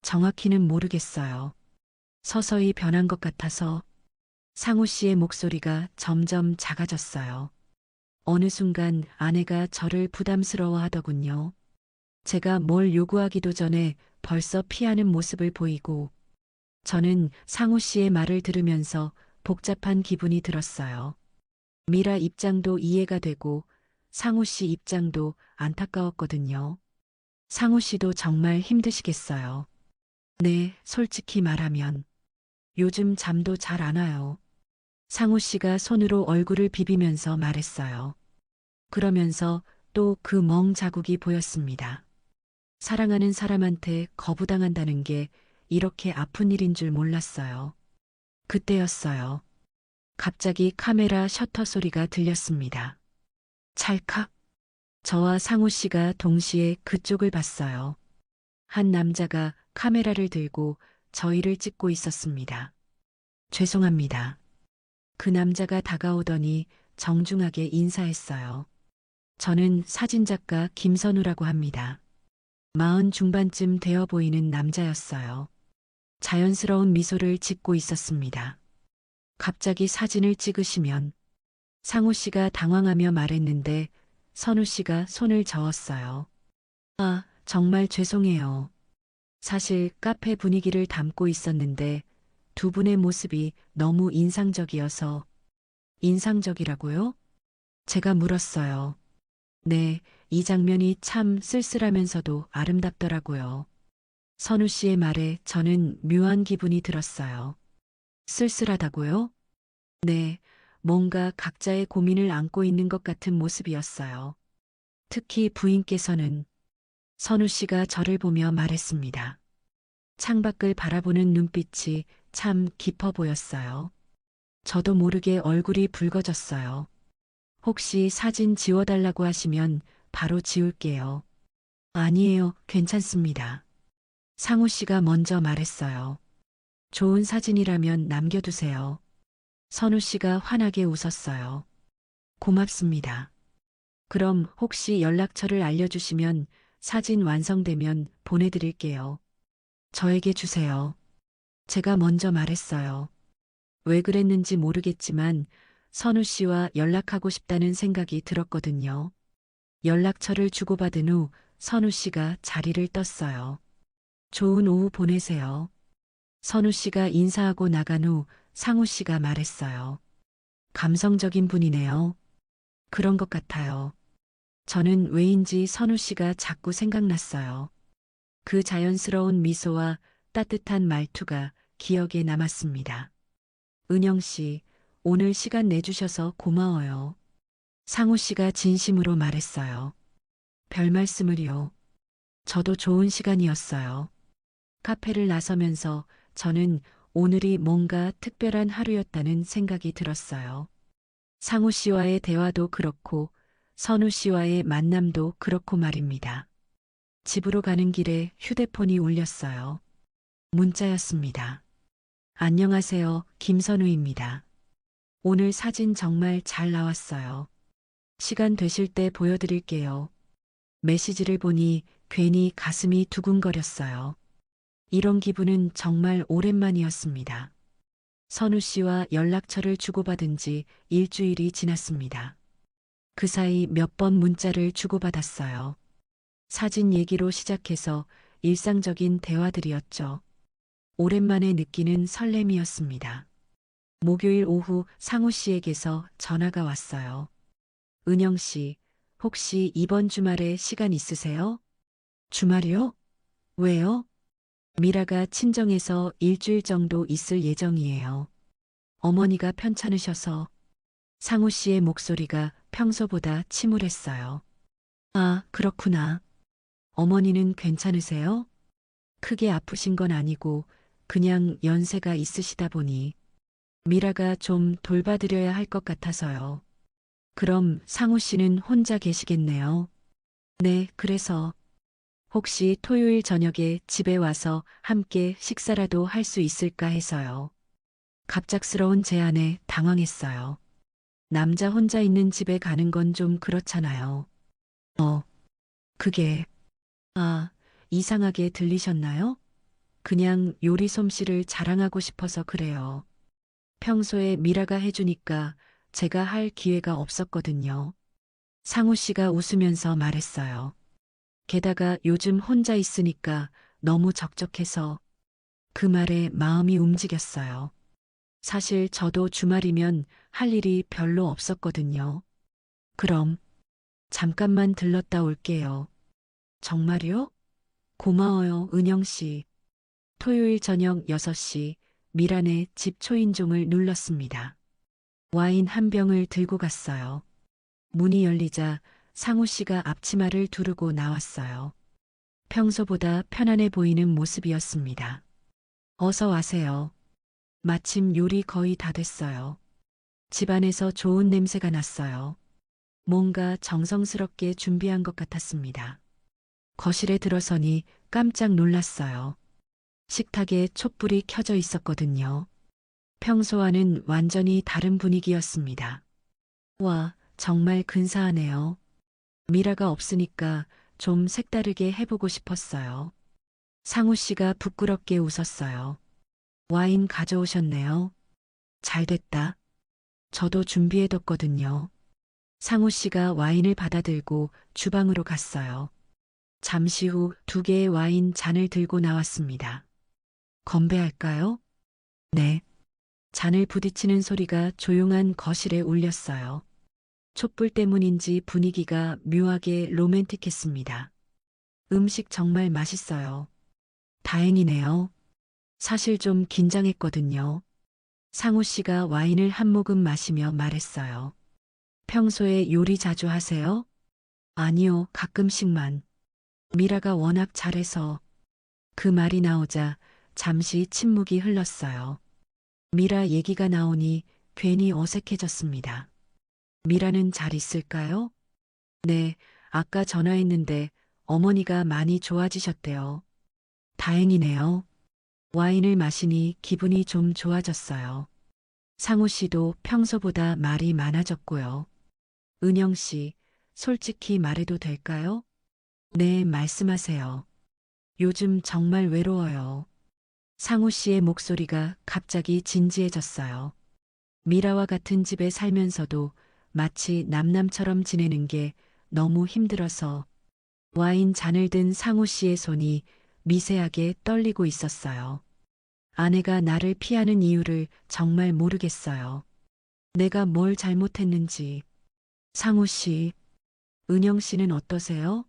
정확히는 모르겠어요. 서서히 변한 것 같아서. 상우 씨의 목소리가 점점 작아졌어요. 어느 순간 아내가 저를 부담스러워 하더군요. 제가 뭘 요구하기도 전에 벌써 피하는 모습을 보이고 저는 상우 씨의 말을 들으면서 복잡한 기분이 들었어요. 미라 입장도 이해가 되고 상우 씨 입장도 안타까웠거든요. 상우 씨도 정말 힘드시겠어요. 네, 솔직히 말하면 요즘 잠도 잘 안 와요. 상우 씨가 손으로 얼굴을 비비면서 말했어요. 그러면서 또 그 멍 자국이 보였습니다. 사랑하는 사람한테 거부당한다는 게 이렇게 아픈 일인 줄 몰랐어요. 그때였어요. 갑자기 카메라 셔터 소리가 들렸습니다. 찰칵. 저와 상우 씨가 동시에 그쪽을 봤어요. 한 남자가 카메라를 들고 저희를 찍고 있었습니다. 죄송합니다. 그 남자가 다가오더니 정중하게 인사했어요. 저는 사진작가 김선우라고 합니다. 40 중반쯤 되어 보이는 남자였어요. 자연스러운 미소를 짓고 있었습니다. 갑자기 사진을 찍으시면 상우 씨가 당황하며 말했는데 선우 씨가 손을 저었어요. 아, 정말 죄송해요. 사실 카페 분위기를 담고 있었는데 두 분의 모습이 너무 인상적이어서. 인상적이라고요? 제가 물었어요. 네, 이 장면이 참 쓸쓸하면서도 아름답더라고요. 선우 씨의 말에 저는 묘한 기분이 들었어요. 쓸쓸하다고요? 네, 뭔가 각자의 고민을 안고 있는 것 같은 모습이었어요. 특히 부인께서는 선우 씨가 저를 보며 말했습니다. 창밖을 바라보는 눈빛이 참 깊어 보였어요. 저도 모르게 얼굴이 붉어졌어요. 혹시 사진 지워달라고 하시면 바로 지울게요. 아니에요, 괜찮습니다. 상우 씨가 먼저 말했어요. 좋은 사진이라면 남겨두세요. 선우 씨가 환하게 웃었어요. 고맙습니다. 그럼 혹시 연락처를 알려주시면 사진 완성되면 보내드릴게요. 저에게 주세요. 제가 먼저 말했어요. 왜 그랬는지 모르겠지만 선우 씨와 연락하고 싶다는 생각이 들었거든요. 연락처를 주고받은 후 선우 씨가 자리를 떴어요. 좋은 오후 보내세요. 선우 씨가 인사하고 나간 후 상우 씨가 말했어요. 감성적인 분이네요. 그런 것 같아요. 저는 왜인지 선우 씨가 자꾸 생각났어요. 그 자연스러운 미소와 따뜻한 말투가 기억에 남았습니다. 은영 씨, 오늘 시간 내주셔서 고마워요. 상우 씨가 진심으로 말했어요. 별 말씀을요. 저도 좋은 시간이었어요. 카페를 나서면서 저는 오늘이 뭔가 특별한 하루였다는 생각이 들었어요. 상우 씨와의 대화도 그렇고 선우 씨와의 만남도 그렇고 말입니다. 집으로 가는 길에 휴대폰이 울렸어요. 문자였습니다. 안녕하세요, 김선우입니다. 오늘 사진 정말 잘 나왔어요. 시간 되실 때 보여드릴게요. 메시지를 보니 괜히 가슴이 두근거렸어요. 이런 기분은 정말 오랜만이었습니다. 선우 씨와 연락처를 주고받은 지 일주일이 지났습니다. 그 사이 몇 번 문자를 주고받았어요. 사진 얘기로 시작해서 일상적인 대화들이었죠. 오랜만에 느끼는 설렘이었습니다. 목요일 오후 상우 씨에게서 전화가 왔어요. 은영 씨, 혹시 이번 주말에 시간 있으세요? 주말이요? 왜요? 미라가 친정에서 일주일 정도 있을 예정이에요. 어머니가 편찮으셔서. 상우 씨의 목소리가 평소보다 침울했어요. 아, 그렇구나. 어머니는 괜찮으세요? 크게 아프신 건 아니고 그냥 연세가 있으시다 보니 미라가 좀 돌봐드려야 할 것 같아서요. 그럼 상우 씨는 혼자 계시겠네요. 네, 그래서 혹시 토요일 저녁에 집에 와서 함께 식사라도 할 수 있을까 해서요. 갑작스러운 제안에 당황했어요. 남자 혼자 있는 집에 가는 건 좀 그렇잖아요. 어, 그게, 아, 이상하게 들리셨나요? 그냥 요리 솜씨를 자랑하고 싶어서 그래요. 평소에 미라가 해주니까 제가 할 기회가 없었거든요. 상우 씨가 웃으면서 말했어요. 게다가 요즘 혼자 있으니까 너무 적적해서 그 말에 마음이 움직였어요. 사실 저도 주말이면 할 일이 별로 없었거든요. 그럼 잠깐만 들렀다 올게요. 정말요? 고마워요, 은영 씨. 토요일 저녁 6시 미란의 집 초인종을 눌렀습니다. 와인 한 병을 들고 갔어요. 문이 열리자 상우 씨가 앞치마를 두르고 나왔어요. 평소보다 편안해 보이는 모습이었습니다. 어서 와세요. 마침 요리 거의 다 됐어요. 집안에서 좋은 냄새가 났어요. 뭔가 정성스럽게 준비한 것 같았습니다. 거실에 들어서니 깜짝 놀랐어요. 식탁에 촛불이 켜져 있었거든요. 평소와는 완전히 다른 분위기였습니다. 와, 정말 근사하네요. 미라가 없으니까 좀 색다르게 해보고 싶었어요. 상우 씨가 부끄럽게 웃었어요. 와인 가져오셨네요. 잘 됐다. 저도 준비해뒀거든요. 상우 씨가 와인을 받아들고 주방으로 갔어요. 잠시 후 2개의 와인 잔을 들고 나왔습니다. 건배할까요? 네. 잔을 부딪히는 소리가 조용한 거실에 울렸어요. 촛불 때문인지 분위기가 묘하게 로맨틱했습니다. 음식 정말 맛있어요. 다행이네요. 사실 좀 긴장했거든요. 상우 씨가 와인을 한 모금 마시며 말했어요. 평소에 요리 자주 하세요? 아니요, 가끔씩만. 미라가 워낙 잘해서. 그 말이 나오자 잠시 침묵이 흘렀어요. 미라 얘기가 나오니 괜히 어색해졌습니다. 미라는 잘 있을까요? 네, 아까 전화했는데 어머니가 많이 좋아지셨대요. 다행이네요. 와인을 마시니 기분이 좀 좋아졌어요. 상우 씨도 평소보다 말이 많아졌고요. 은영 씨, 솔직히 말해도 될까요? 네, 말씀하세요. 요즘 정말 외로워요. 상우 씨의 목소리가 갑자기 진지해졌어요. 미라와 같은 집에 살면서도 마치 남남처럼 지내는 게 너무 힘들어서 와인 잔을 든 상우 씨의 손이 미세하게 떨리고 있었어요. 아내가 나를 피하는 이유를 정말 모르겠어요. 내가 뭘 잘못했는지. 상우 씨, 은영 씨는 어떠세요?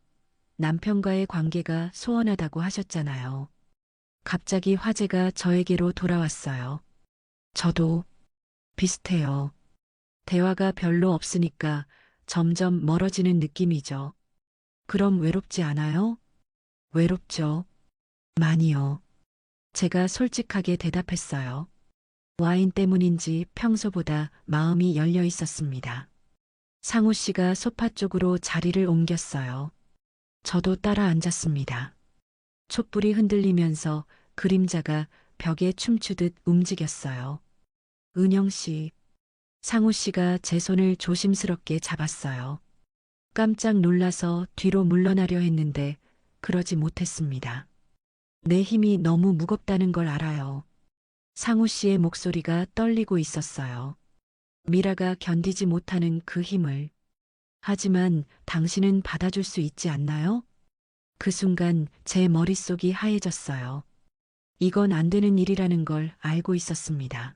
남편과의 관계가 소원하다고 하셨잖아요. 갑자기 화제가 저에게로 돌아왔어요. 저도 비슷해요. 대화가 별로 없으니까 점점 멀어지는 느낌이죠. 그럼 외롭지 않아요? 외롭죠. 많이요. 제가 솔직하게 대답했어요. 와인 때문인지 평소보다 마음이 열려 있었습니다. 상우 씨가 소파 쪽으로 자리를 옮겼어요. 저도 따라 앉았습니다. 촛불이 흔들리면서 그림자가 벽에 춤추듯 움직였어요. 은영 씨, 상우 씨가 제 손을 조심스럽게 잡았어요. 깜짝 놀라서 뒤로 물러나려 했는데 그러지 못했습니다. 내 힘이 너무 무겁다는 걸 알아요. 상우 씨의 목소리가 떨리고 있었어요. 미라가 견디지 못하는 그 힘을. 하지만 당신은 받아줄 수 있지 않나요? 그 순간 제 머릿속이 하얘졌어요. 이건 안 되는 일이라는 걸 알고 있었습니다.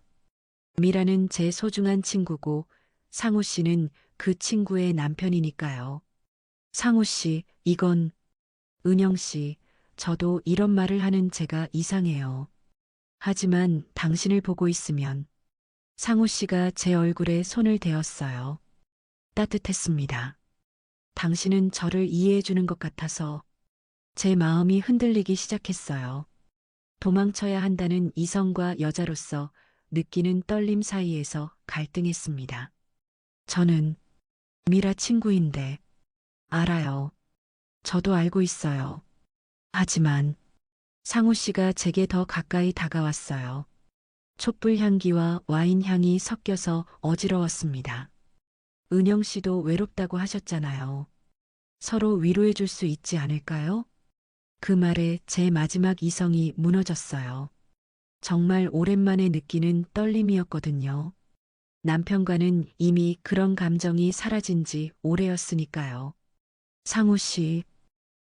미라는 제 소중한 친구고 상우 씨는 그 친구의 남편이니까요. 상우 씨, 이건 은영 씨, 저도 이런 말을 하는 제가 이상해요. 하지만 당신을 보고 있으면 상우 씨가 제 얼굴에 손을 대었어요. 따뜻했습니다. 당신은 저를 이해해 주는 것 같아서 제 마음이 흔들리기 시작했어요. 도망쳐야 한다는 이성과 여자로서 느끼는 떨림 사이에서 갈등했습니다. 저는 미라 친구인데 알아요. 저도 알고 있어요. 하지만 상우 씨가 제게 더 가까이 다가왔어요. 촛불 향기와 와인 향이 섞여서 어지러웠습니다. 은영 씨도 외롭다고 하셨잖아요. 서로 위로해 줄 수 있지 않을까요? 그 말에 제 마지막 이성이 무너졌어요. 정말 오랜만에 느끼는 떨림이었거든요. 남편과는 이미 그런 감정이 사라진 지 오래였으니까요. 상우 씨,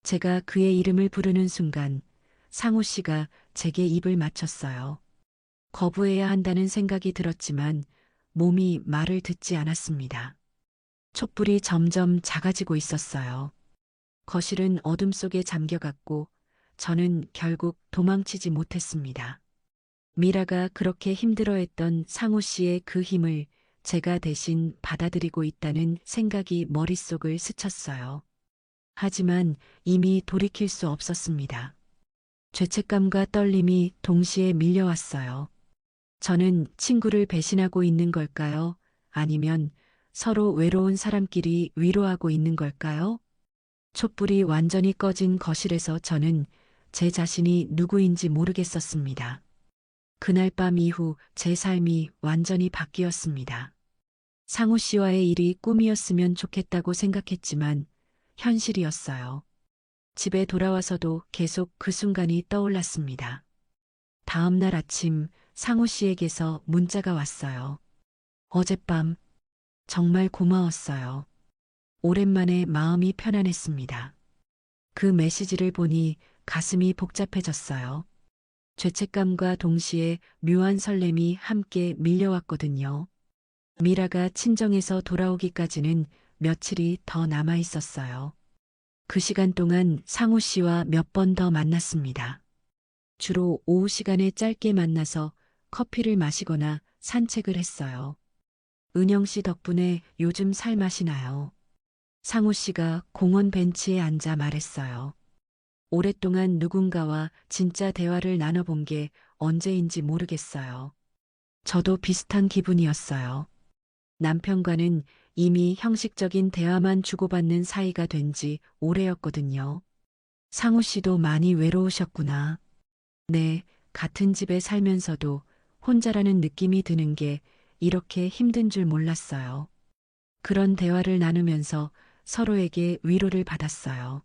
제가 그의 이름을 부르는 순간 상우 씨가 제게 입을 맞췄어요. 거부해야 한다는 생각이 들었지만 몸이 말을 듣지 않았습니다. 촛불이 점점 작아지고 있었어요. 거실은 어둠 속에 잠겨갔고 저는 결국 도망치지 못했습니다. 미라가 그렇게 힘들어했던 상우 씨의 그 힘을 제가 대신 받아들이고 있다는 생각이 머릿속을 스쳤어요. 하지만 이미 돌이킬 수 없었습니다. 죄책감과 떨림이 동시에 밀려왔어요. 저는 친구를 배신하고 있는 걸까요? 아니면 서로 외로운 사람끼리 위로하고 있는 걸까요? 촛불이 완전히 꺼진 거실에서 저는 제 자신이 누구인지 모르겠었습니다. 그날 밤 이후 제 삶이 완전히 바뀌었습니다. 상우 씨와의 일이 꿈이었으면 좋겠다고 생각했지만 현실이었어요. 집에 돌아와서도 계속 그 순간이 떠올랐습니다. 다음 날 아침 상우 씨에게서 문자가 왔어요. 어젯밤 정말 고마웠어요. 오랜만에 마음이 편안했습니다. 그 메시지를 보니 가슴이 복잡해졌어요. 죄책감과 동시에 묘한 설렘이 함께 밀려왔거든요. 미라가 친정에서 돌아오기까지는 며칠이 더 남아 있었어요. 그 시간 동안 상우 씨와 몇 번 더 만났습니다. 주로 오후 시간에 짧게 만나서 커피를 마시거나 산책을 했어요. 은영 씨 덕분에 요즘 살 맛이 나요. 상우 씨가 공원 벤치에 앉아 말했어요. 오랫동안 누군가와 진짜 대화를 나눠본 게 언제인지 모르겠어요. 저도 비슷한 기분이었어요. 남편과는 이미 형식적인 대화만 주고받는 사이가 된 지 오래였거든요. 상우 씨도 많이 외로우셨구나. 네, 같은 집에 살면서도 혼자라는 느낌이 드는 게 이렇게 힘든 줄 몰랐어요. 그런 대화를 나누면서 서로에게 위로를 받았어요.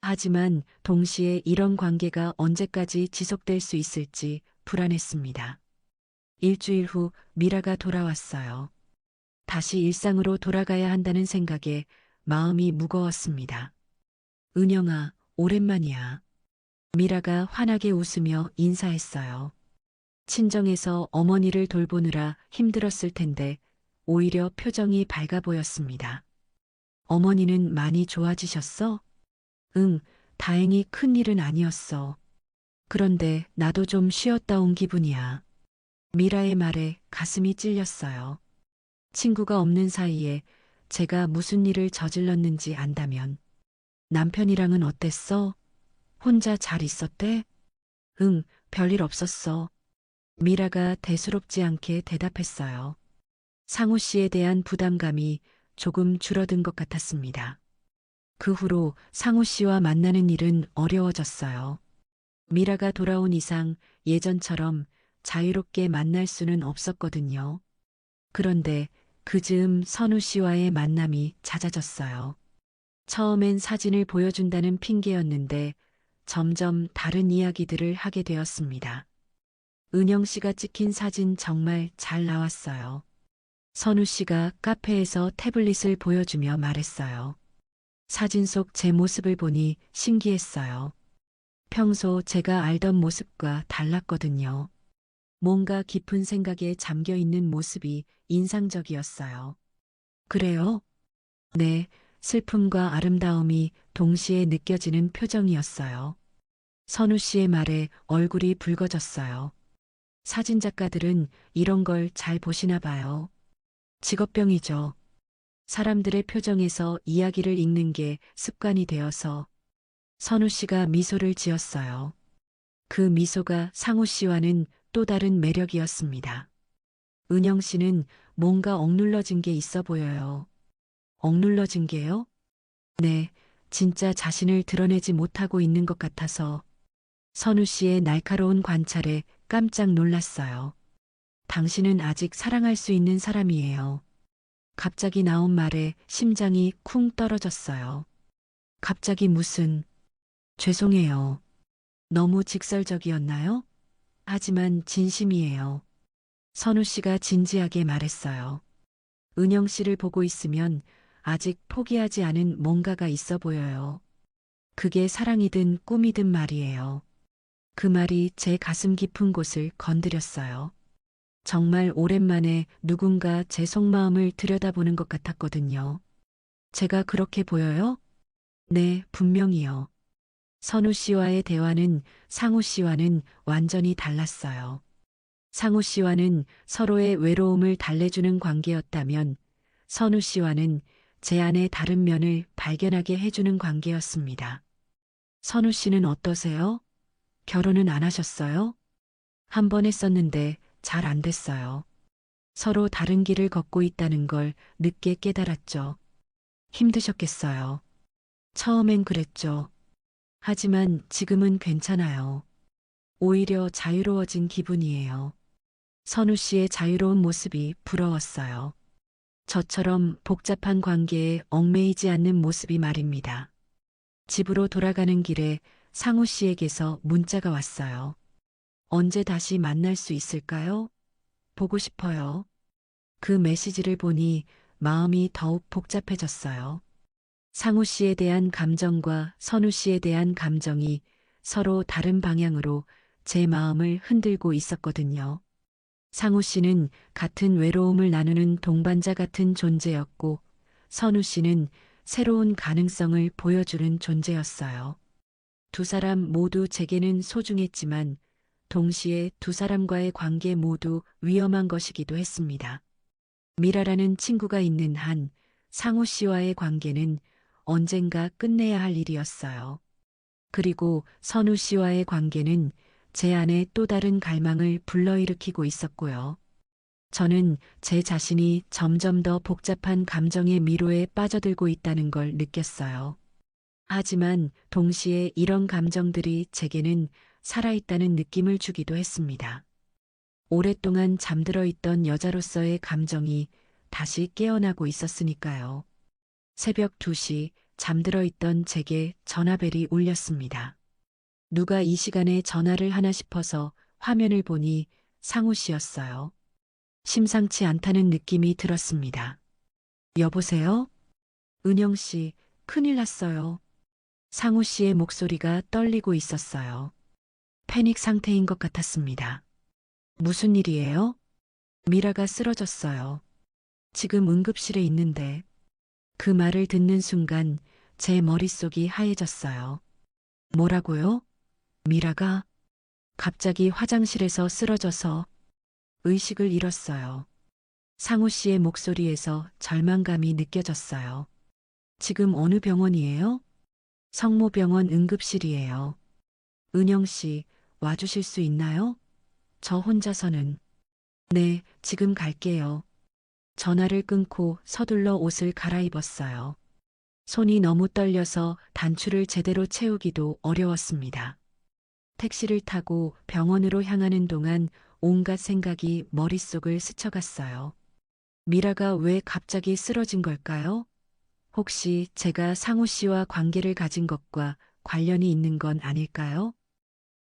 하지만 동시에 이런 관계가 언제까지 지속될 수 있을지 불안했습니다. 일주일 후 미라가 돌아왔어요. 다시 일상으로 돌아가야 한다는 생각에 마음이 무거웠습니다. 은영아, 오랜만이야. 미라가 환하게 웃으며 인사했어요. 친정에서 어머니를 돌보느라 힘들었을 텐데 오히려 표정이 밝아 보였습니다. 어머니는 많이 좋아지셨어? 응, 다행히 큰일은 아니었어. 그런데 나도 좀 쉬었다 온 기분이야. 미라의 말에 가슴이 찔렸어요. 친구가 없는 사이에 제가 무슨 일을 저질렀는지 안다면. 남편이랑은 어땠어? 혼자 잘 있었대? 응, 별일 없었어. 미라가 대수롭지 않게 대답했어요. 상우 씨에 대한 부담감이 조금 줄어든 것 같았습니다. 그 후로 상우 씨와 만나는 일은 어려워졌어요. 미라가 돌아온 이상 예전처럼 자유롭게 만날 수는 없었거든요. 그런데 그 즈음 선우 씨와의 만남이 잦아졌어요. 처음엔 사진을 보여준다는 핑계였는데 점점 다른 이야기들을 하게 되었습니다. 은영 씨가 찍힌 사진 정말 잘 나왔어요. 선우 씨가 카페에서 태블릿을 보여주며 말했어요. 사진 속 제 모습을 보니 신기했어요. 평소 제가 알던 모습과 달랐거든요. 뭔가 깊은 생각에 잠겨 있는 모습이 인상적이었어요. 그래요? 네, 슬픔과 아름다움이 동시에 느껴지는 표정이었어요. 선우 씨의 말에 얼굴이 붉어졌어요. 사진작가들은 이런 걸 잘 보시나 봐요. 직업병이죠. 사람들의 표정에서 이야기를 읽는 게 습관이 되어서 선우 씨가 미소를 지었어요. 그 미소가 상우 씨와는 또 다른 매력이었습니다. 은영 씨는 뭔가 억눌러진 게 있어 보여요. 억눌러진 게요? 네, 진짜 자신을 드러내지 못하고 있는 것 같아서 선우 씨의 날카로운 관찰에 깜짝 놀랐어요. 당신은 아직 사랑할 수 있는 사람이에요. 갑자기 나온 말에 심장이 쿵 떨어졌어요. 갑자기 무슨, 죄송해요. 너무 직설적이었나요? 하지만 진심이에요. 선우 씨가 진지하게 말했어요. 은영 씨를 보고 있으면 아직 포기하지 않은 뭔가가 있어 보여요. 그게 사랑이든 꿈이든 말이에요. 그 말이 제 가슴 깊은 곳을 건드렸어요. 정말 오랜만에 누군가 제 속마음을 들여다보는 것 같았거든요. 제가 그렇게 보여요? 네, 분명히요. 선우 씨와의 대화는 상우 씨와는 완전히 달랐어요. 상우 씨와는 서로의 외로움을 달래주는 관계였다면 선우 씨와는 제 안의 다른 면을 발견하게 해주는 관계였습니다. 선우 씨는 어떠세요? 결혼은 안 하셨어요? 한 번 했었는데 잘 안 됐어요. 서로 다른 길을 걷고 있다는 걸 늦게 깨달았죠. 힘드셨겠어요. 처음엔 그랬죠. 하지만 지금은 괜찮아요. 오히려 자유로워진 기분이에요. 선우 씨의 자유로운 모습이 부러웠어요. 저처럼 복잡한 관계에 얽매이지 않는 모습이 말입니다. 집으로 돌아가는 길에 상우 씨에게서 문자가 왔어요. 언제 다시 만날 수 있을까요? 보고 싶어요. 그 메시지를 보니 마음이 더욱 복잡해졌어요. 상우 씨에 대한 감정과 선우 씨에 대한 감정이 서로 다른 방향으로 제 마음을 흔들고 있었거든요. 상우 씨는 같은 외로움을 나누는 동반자 같은 존재였고, 선우 씨는 새로운 가능성을 보여주는 존재였어요. 두 사람 모두 제게는 소중했지만 동시에 두 사람과의 관계 모두 위험한 것이기도 했습니다. 미라라는 친구가 있는 한 상우 씨와의 관계는 언젠가 끝내야 할 일이었어요. 그리고 선우 씨와의 관계는 제 안에 또 다른 갈망을 불러일으키고 있었고요. 저는 제 자신이 점점 더 복잡한 감정의 미로에 빠져들고 있다는 걸 느꼈어요. 하지만 동시에 이런 감정들이 제게는 살아있다는 느낌을 주기도 했습니다. 오랫동안 잠들어 있던 여자로서의 감정이 다시 깨어나고 있었으니까요. 새벽 2시 잠들어 있던 제게 전화벨이 울렸습니다. 누가 이 시간에 전화를 하나 싶어서 화면을 보니 상우 씨였어요. 심상치 않다는 느낌이 들었습니다. 여보세요? 은영 씨, 큰일 났어요. 상우 씨의 목소리가 떨리고 있었어요. 패닉 상태인 것 같았습니다. 무슨 일이에요? 미라가 쓰러졌어요. 지금 응급실에 있는데. 그 말을 듣는 순간 제 머릿속이 하얘졌어요. 뭐라고요? 미라가 갑자기 화장실에서 쓰러져서 의식을 잃었어요. 상우 씨의 목소리에서 절망감이 느껴졌어요. 지금 어느 병원이에요? 성모병원 응급실이에요. 은영 씨, 와주실 수 있나요? 저 혼자서는. 네, 지금 갈게요. 전화를 끊고 서둘러 옷을 갈아입었어요. 손이 너무 떨려서 단추를 제대로 채우기도 어려웠습니다. 택시를 타고 병원으로 향하는 동안 온갖 생각이 머릿속을 스쳐갔어요. 미라가 왜 갑자기 쓰러진 걸까요? 혹시 제가 상우 씨와 관계를 가진 것과 관련이 있는 건 아닐까요?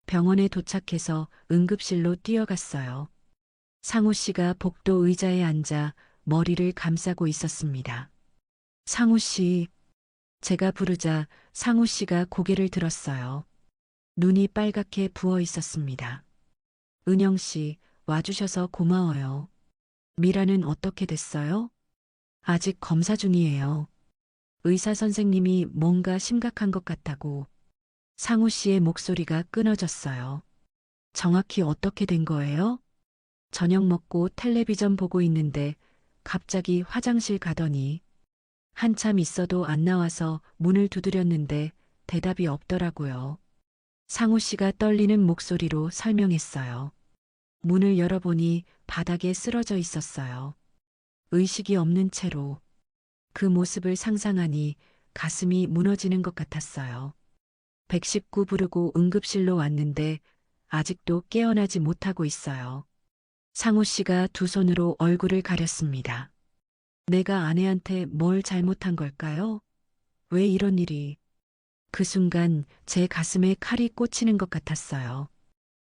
병원에 도착해서 응급실로 뛰어갔어요. 상우 씨가 복도 의자에 앉아 머리를 감싸고 있었습니다. 상우 씨, 제가 부르자 상우 씨가 고개를 들었어요. 눈이 빨갛게 부어 있었습니다. 은영 씨, 와주셔서 고마워요. 미라는 어떻게 됐어요? 아직 검사 중이에요. 의사 선생님이 뭔가 심각한 것 같다고. 상우 씨의 목소리가 끊어졌어요. 정확히 어떻게 된 거예요? 저녁 먹고 텔레비전 보고 있는데 갑자기 화장실 가더니 한참 있어도 안 나와서 문을 두드렸는데 대답이 없더라고요. 상우 씨가 떨리는 목소리로 설명했어요. 문을 열어보니 바닥에 쓰러져 있었어요. 의식이 없는 채로. 그 모습을 상상하니 가슴이 무너지는 것 같았어요. 119 부르고 응급실로 왔는데 아직도 깨어나지 못하고 있어요. 상우 씨가 두 손으로 얼굴을 가렸습니다. 내가 아내한테 뭘 잘못한 걸까요? 왜 이런 일이? 그 순간 제 가슴에 칼이 꽂히는 것 같았어요.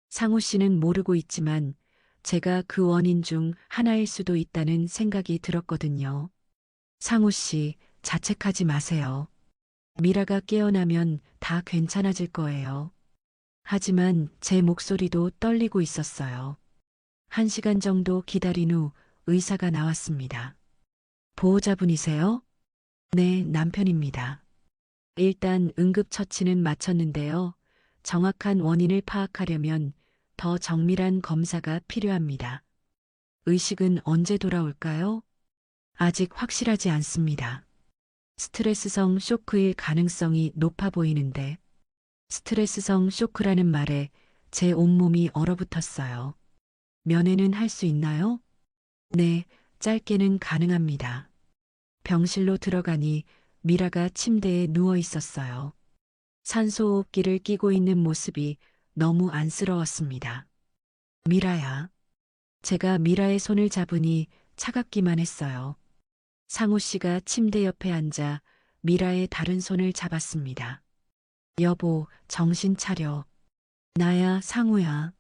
상우 씨는 모르고 있지만 제가 그 원인 중 하나일 수도 있다는 생각이 들었거든요. 상우 씨, 자책하지 마세요. 미라가 깨어나면 다 괜찮아질 거예요. 하지만 제 목소리도 떨리고 있었어요. 1시간 정도 기다린 후 의사가 나왔습니다. 보호자분이세요? 네, 남편입니다. 일단 응급처치는 마쳤는데요. 정확한 원인을 파악하려면 더 정밀한 검사가 필요합니다. 의식은 언제 돌아올까요? 아직 확실하지 않습니다. 스트레스성 쇼크일 가능성이 높아 보이는데, 스트레스성 쇼크라는 말에 제 온몸이 얼어붙었어요. 면회는 할 수 있나요? 네, 짧게는 가능합니다. 병실로 들어가니 미라가 침대에 누워 있었어요. 산소호흡기를 끼고 있는 모습이 너무 안쓰러웠습니다. 미라야. 제가 미라의 손을 잡으니 차갑기만 했어요. 상우 씨가 침대 옆에 앉아 미라의 다른 손을 잡았습니다. 여보, 정신 차려. 나야, 상우야.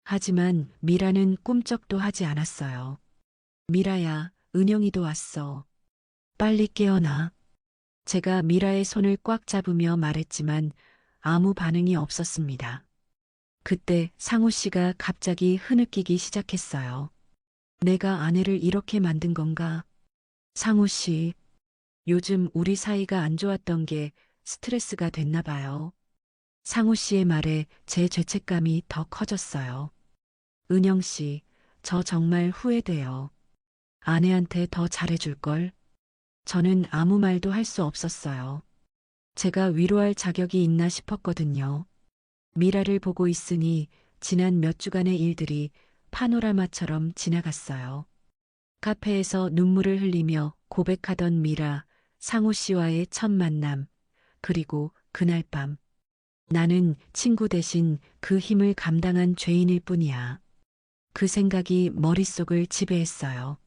하지만 미라는 꿈쩍도 하지 않았어요. 미라야, 은영이도 왔어. 빨리 깨어나. 제가 미라의 손을 꽉 잡으며 말했지만 아무 반응이 없었습니다. 그때 상우 씨가 갑자기 흐느끼기 시작했어요. 내가 아내를 이렇게 만든 건가? 상우 씨, 요즘 우리 사이가 안 좋았던 게 스트레스가 됐나 봐요. 상우 씨의 말에 제 죄책감이 더 커졌어요. 은영 씨, 저 정말 후회돼요. 아내한테 더 잘해줄걸. 저는 아무 말도 할 수 없었어요. 제가 위로할 자격이 있나 싶었거든요. 미라를 보고 있으니 지난 몇 주간의 일들이 파노라마처럼 지나갔어요. 카페에서 눈물을 흘리며 고백하던 미라, 상우 씨와의 첫 만남, 그리고 그날 밤. 나는 친구 대신 그 힘을 감당한 죄인일 뿐이야. 그 생각이 머릿속을 지배했어요.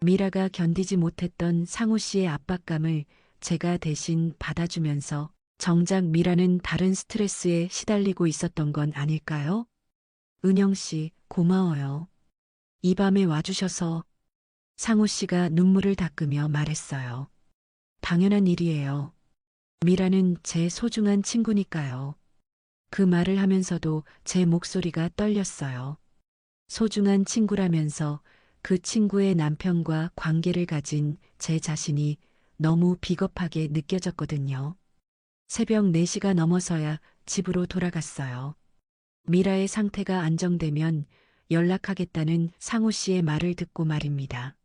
미라가 견디지 못했던 상우 씨의 압박감을 제가 대신 받아주면서 정작 미라는 다른 스트레스에 시달리고 있었던 건 아닐까요? 은영 씨, 고마워요. 이 밤에 와주셔서 상우 씨가 눈물을 닦으며 말했어요. 당연한 일이에요. 미라는 제 소중한 친구니까요. 그 말을 하면서도 제 목소리가 떨렸어요. 소중한 친구라면서 그 친구의 남편과 관계를 가진 제 자신이 너무 비겁하게 느껴졌거든요. 새벽 4시가 넘어서야 집으로 돌아갔어요. 미라의 상태가 안정되면 연락하겠다는 상우 씨의 말을 듣고 말입니다.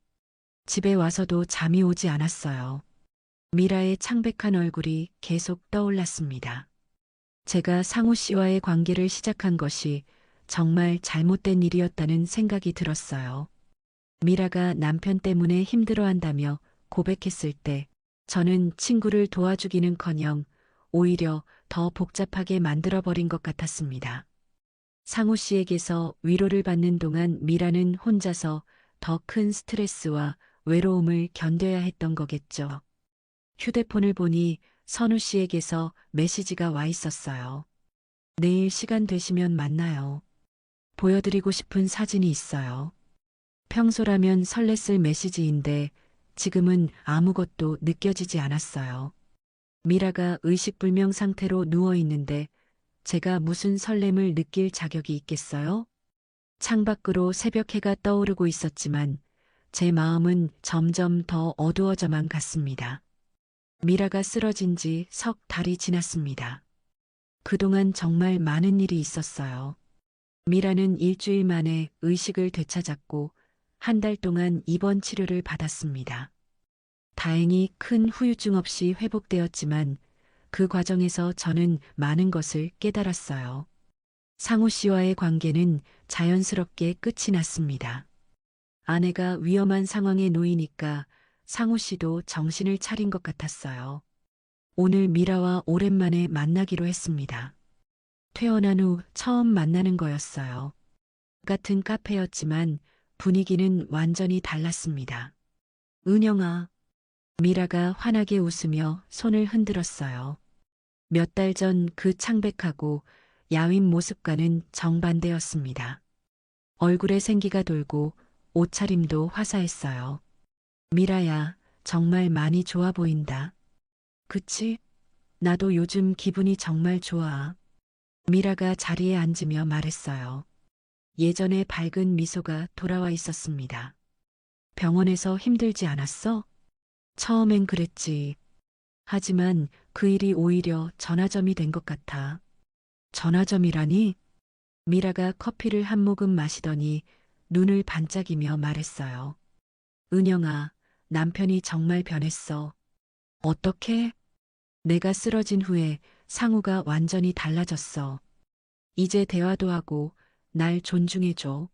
집에 와서도 잠이 오지 않았어요. 미라의 창백한 얼굴이 계속 떠올랐습니다. 제가 상우 씨와의 관계를 시작한 것이 정말 잘못된 일이었다는 생각이 들었어요. 미라가 남편 때문에 힘들어한다며 고백했을 때 저는 친구를 도와주기는커녕 오히려 더 복잡하게 만들어버린 것 같았습니다. 상우 씨에게서 위로를 받는 동안 미라는 혼자서 더 큰 스트레스와 외로움을 견뎌야 했던 거겠죠. 휴대폰을 보니 선우 씨에게서 메시지가 와 있었어요. 내일 시간 되시면 만나요. 보여드리고 싶은 사진이 있어요. 평소라면 설렜을 메시지인데 지금은 아무것도 느껴지지 않았어요. 미라가 의식불명 상태로 누워 있는데 제가 무슨 설렘을 느낄 자격이 있겠어요? 창밖으로 새벽 해가 떠오르고 있었지만 제 마음은 점점 더 어두워져만 갔습니다. 미라가 쓰러진 지 석 달이 지났습니다. 그동안 정말 많은 일이 있었어요. 미라는 일주일 만에 의식을 되찾았고 한 달 동안 입원 치료를 받았습니다. 다행히 큰 후유증 없이 회복되었지만 그 과정에서 저는 많은 것을 깨달았어요. 상우 씨와의 관계는 자연스럽게 끝이 났습니다. 아내가 위험한 상황에 놓이니까 상우 씨도 정신을 차린 것 같았어요. 오늘 미라와 오랜만에 만나기로 했습니다. 퇴원한 후 처음 만나는 거였어요. 같은 카페였지만 분위기는 완전히 달랐습니다. 은영아, 미라가 환하게 웃으며 손을 흔들었어요. 몇 달 전 그 창백하고 야윈 모습과는 정반대였습니다. 얼굴에 생기가 돌고 옷차림도 화사했어요. 미라야, 정말 많이 좋아 보인다. 그치? 나도 요즘 기분이 정말 좋아. 미라가 자리에 앉으며 말했어요. 예전의 밝은 미소가 돌아와 있었습니다. 병원에서 힘들지 않았어? 처음엔 그랬지. 하지만 그 일이 오히려 전화점이 된 것 같아. 전화점이라니? 미라가 커피를 한 모금 마시더니 눈을 반짝이며 말했어요. 은영아, 남편이 정말 변했어. 어떻게? 내가 쓰러진 후에 상우가 완전히 달라졌어. 이제 대화도 하고 날 존중해줘.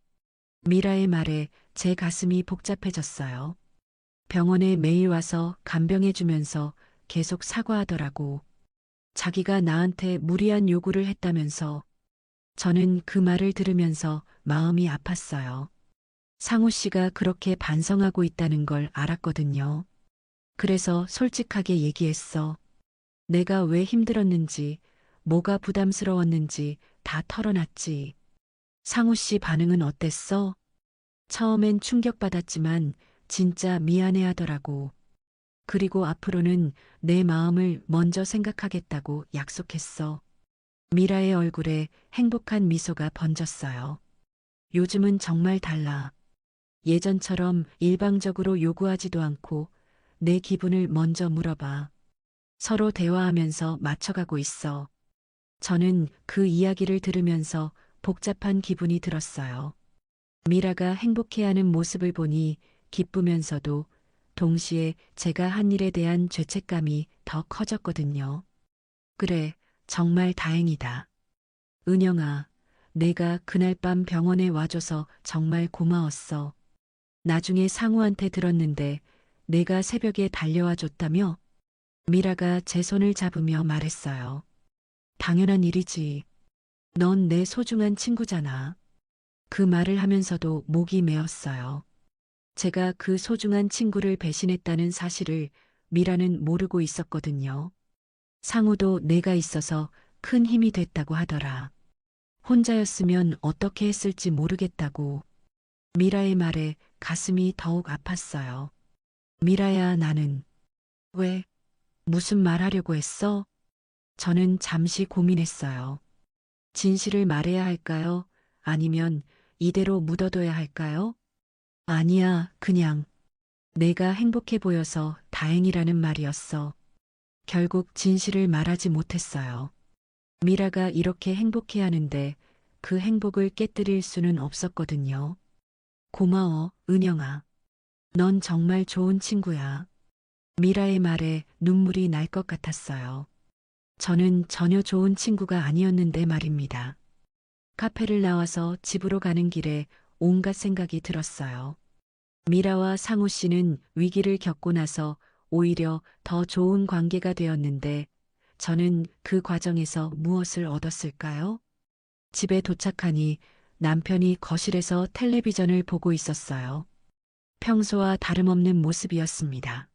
미라의 말에 제 가슴이 복잡해졌어요. 병원에 매일 와서 간병해주면서 계속 사과하더라고. 자기가 나한테 무리한 요구를 했다면서. 저는 그 말을 들으면서 마음이 아팠어요. 상우 씨가 그렇게 반성하고 있다는 걸 알았거든요. 그래서 솔직하게 얘기했어. 내가 왜 힘들었는지, 뭐가 부담스러웠는지 다 털어놨지. 상우 씨 반응은 어땠어? 처음엔 충격받았지만 진짜 미안해 하더라고. 그리고 앞으로는 내 마음을 먼저 생각하겠다고 약속했어. 미라의 얼굴에 행복한 미소가 번졌어요. 요즘은 정말 달라. 예전처럼 일방적으로 요구하지도 않고 내 기분을 먼저 물어봐. 서로 대화하면서 맞춰가고 있어. 저는 그 이야기를 들으면서 복잡한 기분이 들었어요. 미라가 행복해하는 모습을 보니 기쁘면서도 동시에 제가 한 일에 대한 죄책감이 더 커졌거든요. 그래, 정말 다행이다. 은영아, 내가 그날 밤 병원에 와줘서 정말 고마웠어. 나중에 상우한테 들었는데 내가 새벽에 달려와 줬다며? 미라가 제 손을 잡으며 말했어요. 당연한 일이지. 넌 내 소중한 친구잖아. 그 말을 하면서도 목이 메었어요. 제가 그 소중한 친구를 배신했다는 사실을 미라는 모르고 있었거든요. 상우도 내가 있어서 큰 힘이 됐다고 하더라. 혼자였으면 어떻게 했을지 모르겠다고. 미라의 말에 가슴이 더욱 아팠어요. 미라야, 나는 왜, 무슨 말 하려고 했어? 저는 잠시 고민했어요. 진실을 말해야 할까요? 아니면 이대로 묻어둬야 할까요? 아니야, 그냥 내가 행복해 보여서 다행이라는 말이었어. 결국 진실을 말하지 못했어요. 미라가 이렇게 행복해 하는데 그 행복을 깨뜨릴 수는 없었거든요. 고마워, 은영아. 넌 정말 좋은 친구야. 미라의 말에 눈물이 날 것 같았어요. 저는 전혀 좋은 친구가 아니었는데 말입니다. 카페를 나와서 집으로 가는 길에 온갖 생각이 들었어요. 미라와 상우 씨는 위기를 겪고 나서 오히려 더 좋은 관계가 되었는데 저는 그 과정에서 무엇을 얻었을까요? 집에 도착하니 남편이 거실에서 텔레비전을 보고 있었어요. 평소와 다름없는 모습이었습니다.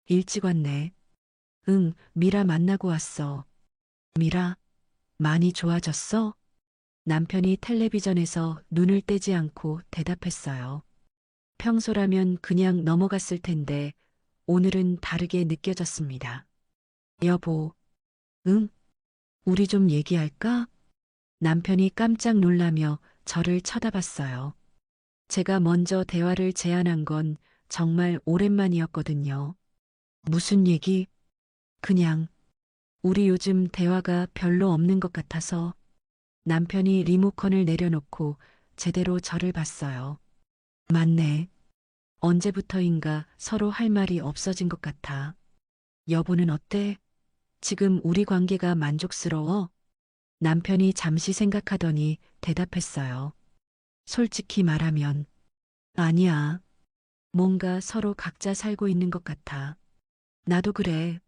일찍 왔네. 응, 미라 만나고 왔어. 미라, 많이 좋아졌어? 남편이 텔레비전에서 눈을 떼지 않고 대답했어요. 평소라면 그냥 넘어갔을 텐데 오늘은 다르게 느껴졌습니다. 여보, 응? 우리 좀 얘기할까? 남편이 깜짝 놀라며 저를 쳐다봤어요. 제가 먼저 대화를 제안한 건 정말 오랜만이었거든요. 무슨 얘기? 그냥, 우리 요즘 대화가 별로 없는 것 같아서 남편이 리모컨을 내려놓고 제대로 저를 봤어요. 맞네. 언제부터인가 서로 할 말이 없어진 것 같아. 여보는 어때? 지금 우리 관계가 만족스러워? 남편이 잠시 생각하더니 대답했어요. 솔직히 말하면, 아니야. 뭔가 서로 각자 살고 있는 것 같아. 나도 그래.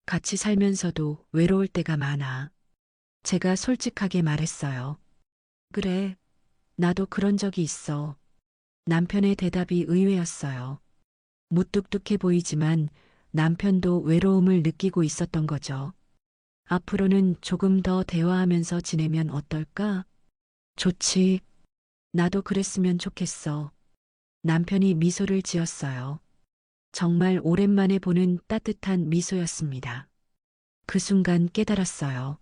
같이 살면서도 외로울 때가 많아. 제가 솔직하게 말했어요. 그래, 나도 그런 적이 있어. 남편의 대답이 의외였어요. 무뚝뚝해 보이지만 남편도 외로움을 느끼고 있었던 거죠. 앞으로는 조금 더 대화하면서 지내면 어떨까? 좋지. 나도 그랬으면 좋겠어. 남편이 미소를 지었어요. 정말 오랜만에 보는 따뜻한 미소였습니다. 그 순간 깨달았어요.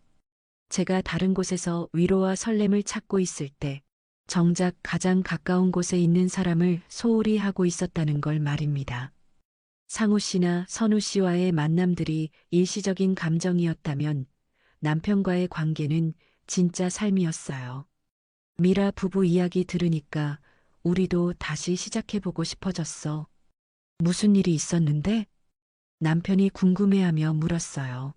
제가 다른 곳에서 위로와 설렘을 찾고 있을 때 정작 가장 가까운 곳에 있는 사람을 소홀히 하고 있었다는 걸 말입니다. 상우 씨나 선우 씨와의 만남들이 일시적인 감정이었다면 남편과의 관계는 진짜 삶이었어요. 미라 부부 이야기 들으니까 우리도 다시 시작해보고 싶어졌어. 무슨 일이 있었는데? 남편이 궁금해하며 물었어요.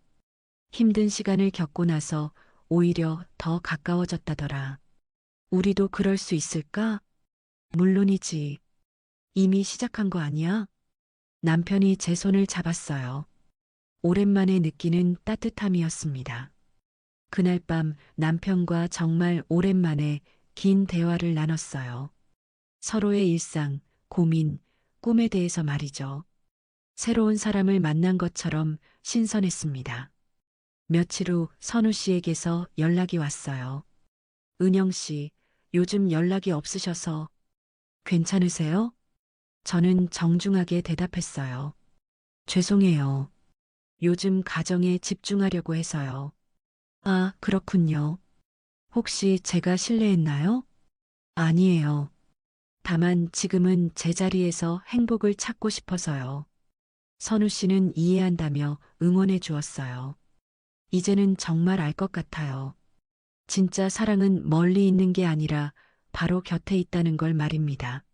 힘든 시간을 겪고 나서 오히려 더 가까워졌다더라. 우리도 그럴 수 있을까? 물론이지. 이미 시작한 거 아니야? 남편이 제 손을 잡았어요. 오랜만에 느끼는 따뜻함이었습니다. 그날 밤 남편과 정말 오랜만에 긴 대화를 나눴어요. 서로의 일상, 고민, 꿈에 대해서 말이죠. 새로운 사람을 만난 것처럼 신선했습니다. 며칠 후 선우 씨에게서 연락이 왔어요. 은영 씨, 요즘 연락이 없으셔서 괜찮으세요? 저는 정중하게 대답했어요. 죄송해요. 요즘 가정에 집중하려고 해서요. 아, 그렇군요. 혹시 제가 실례했나요? 아니에요. 다만 지금은 제자리에서 행복을 찾고 싶어서요. 선우 씨는 이해한다며 응원해 주었어요. 이제는 정말 알 것 같아요. 진짜 사랑은 멀리 있는 게 아니라 바로 곁에 있다는 걸 말입니다.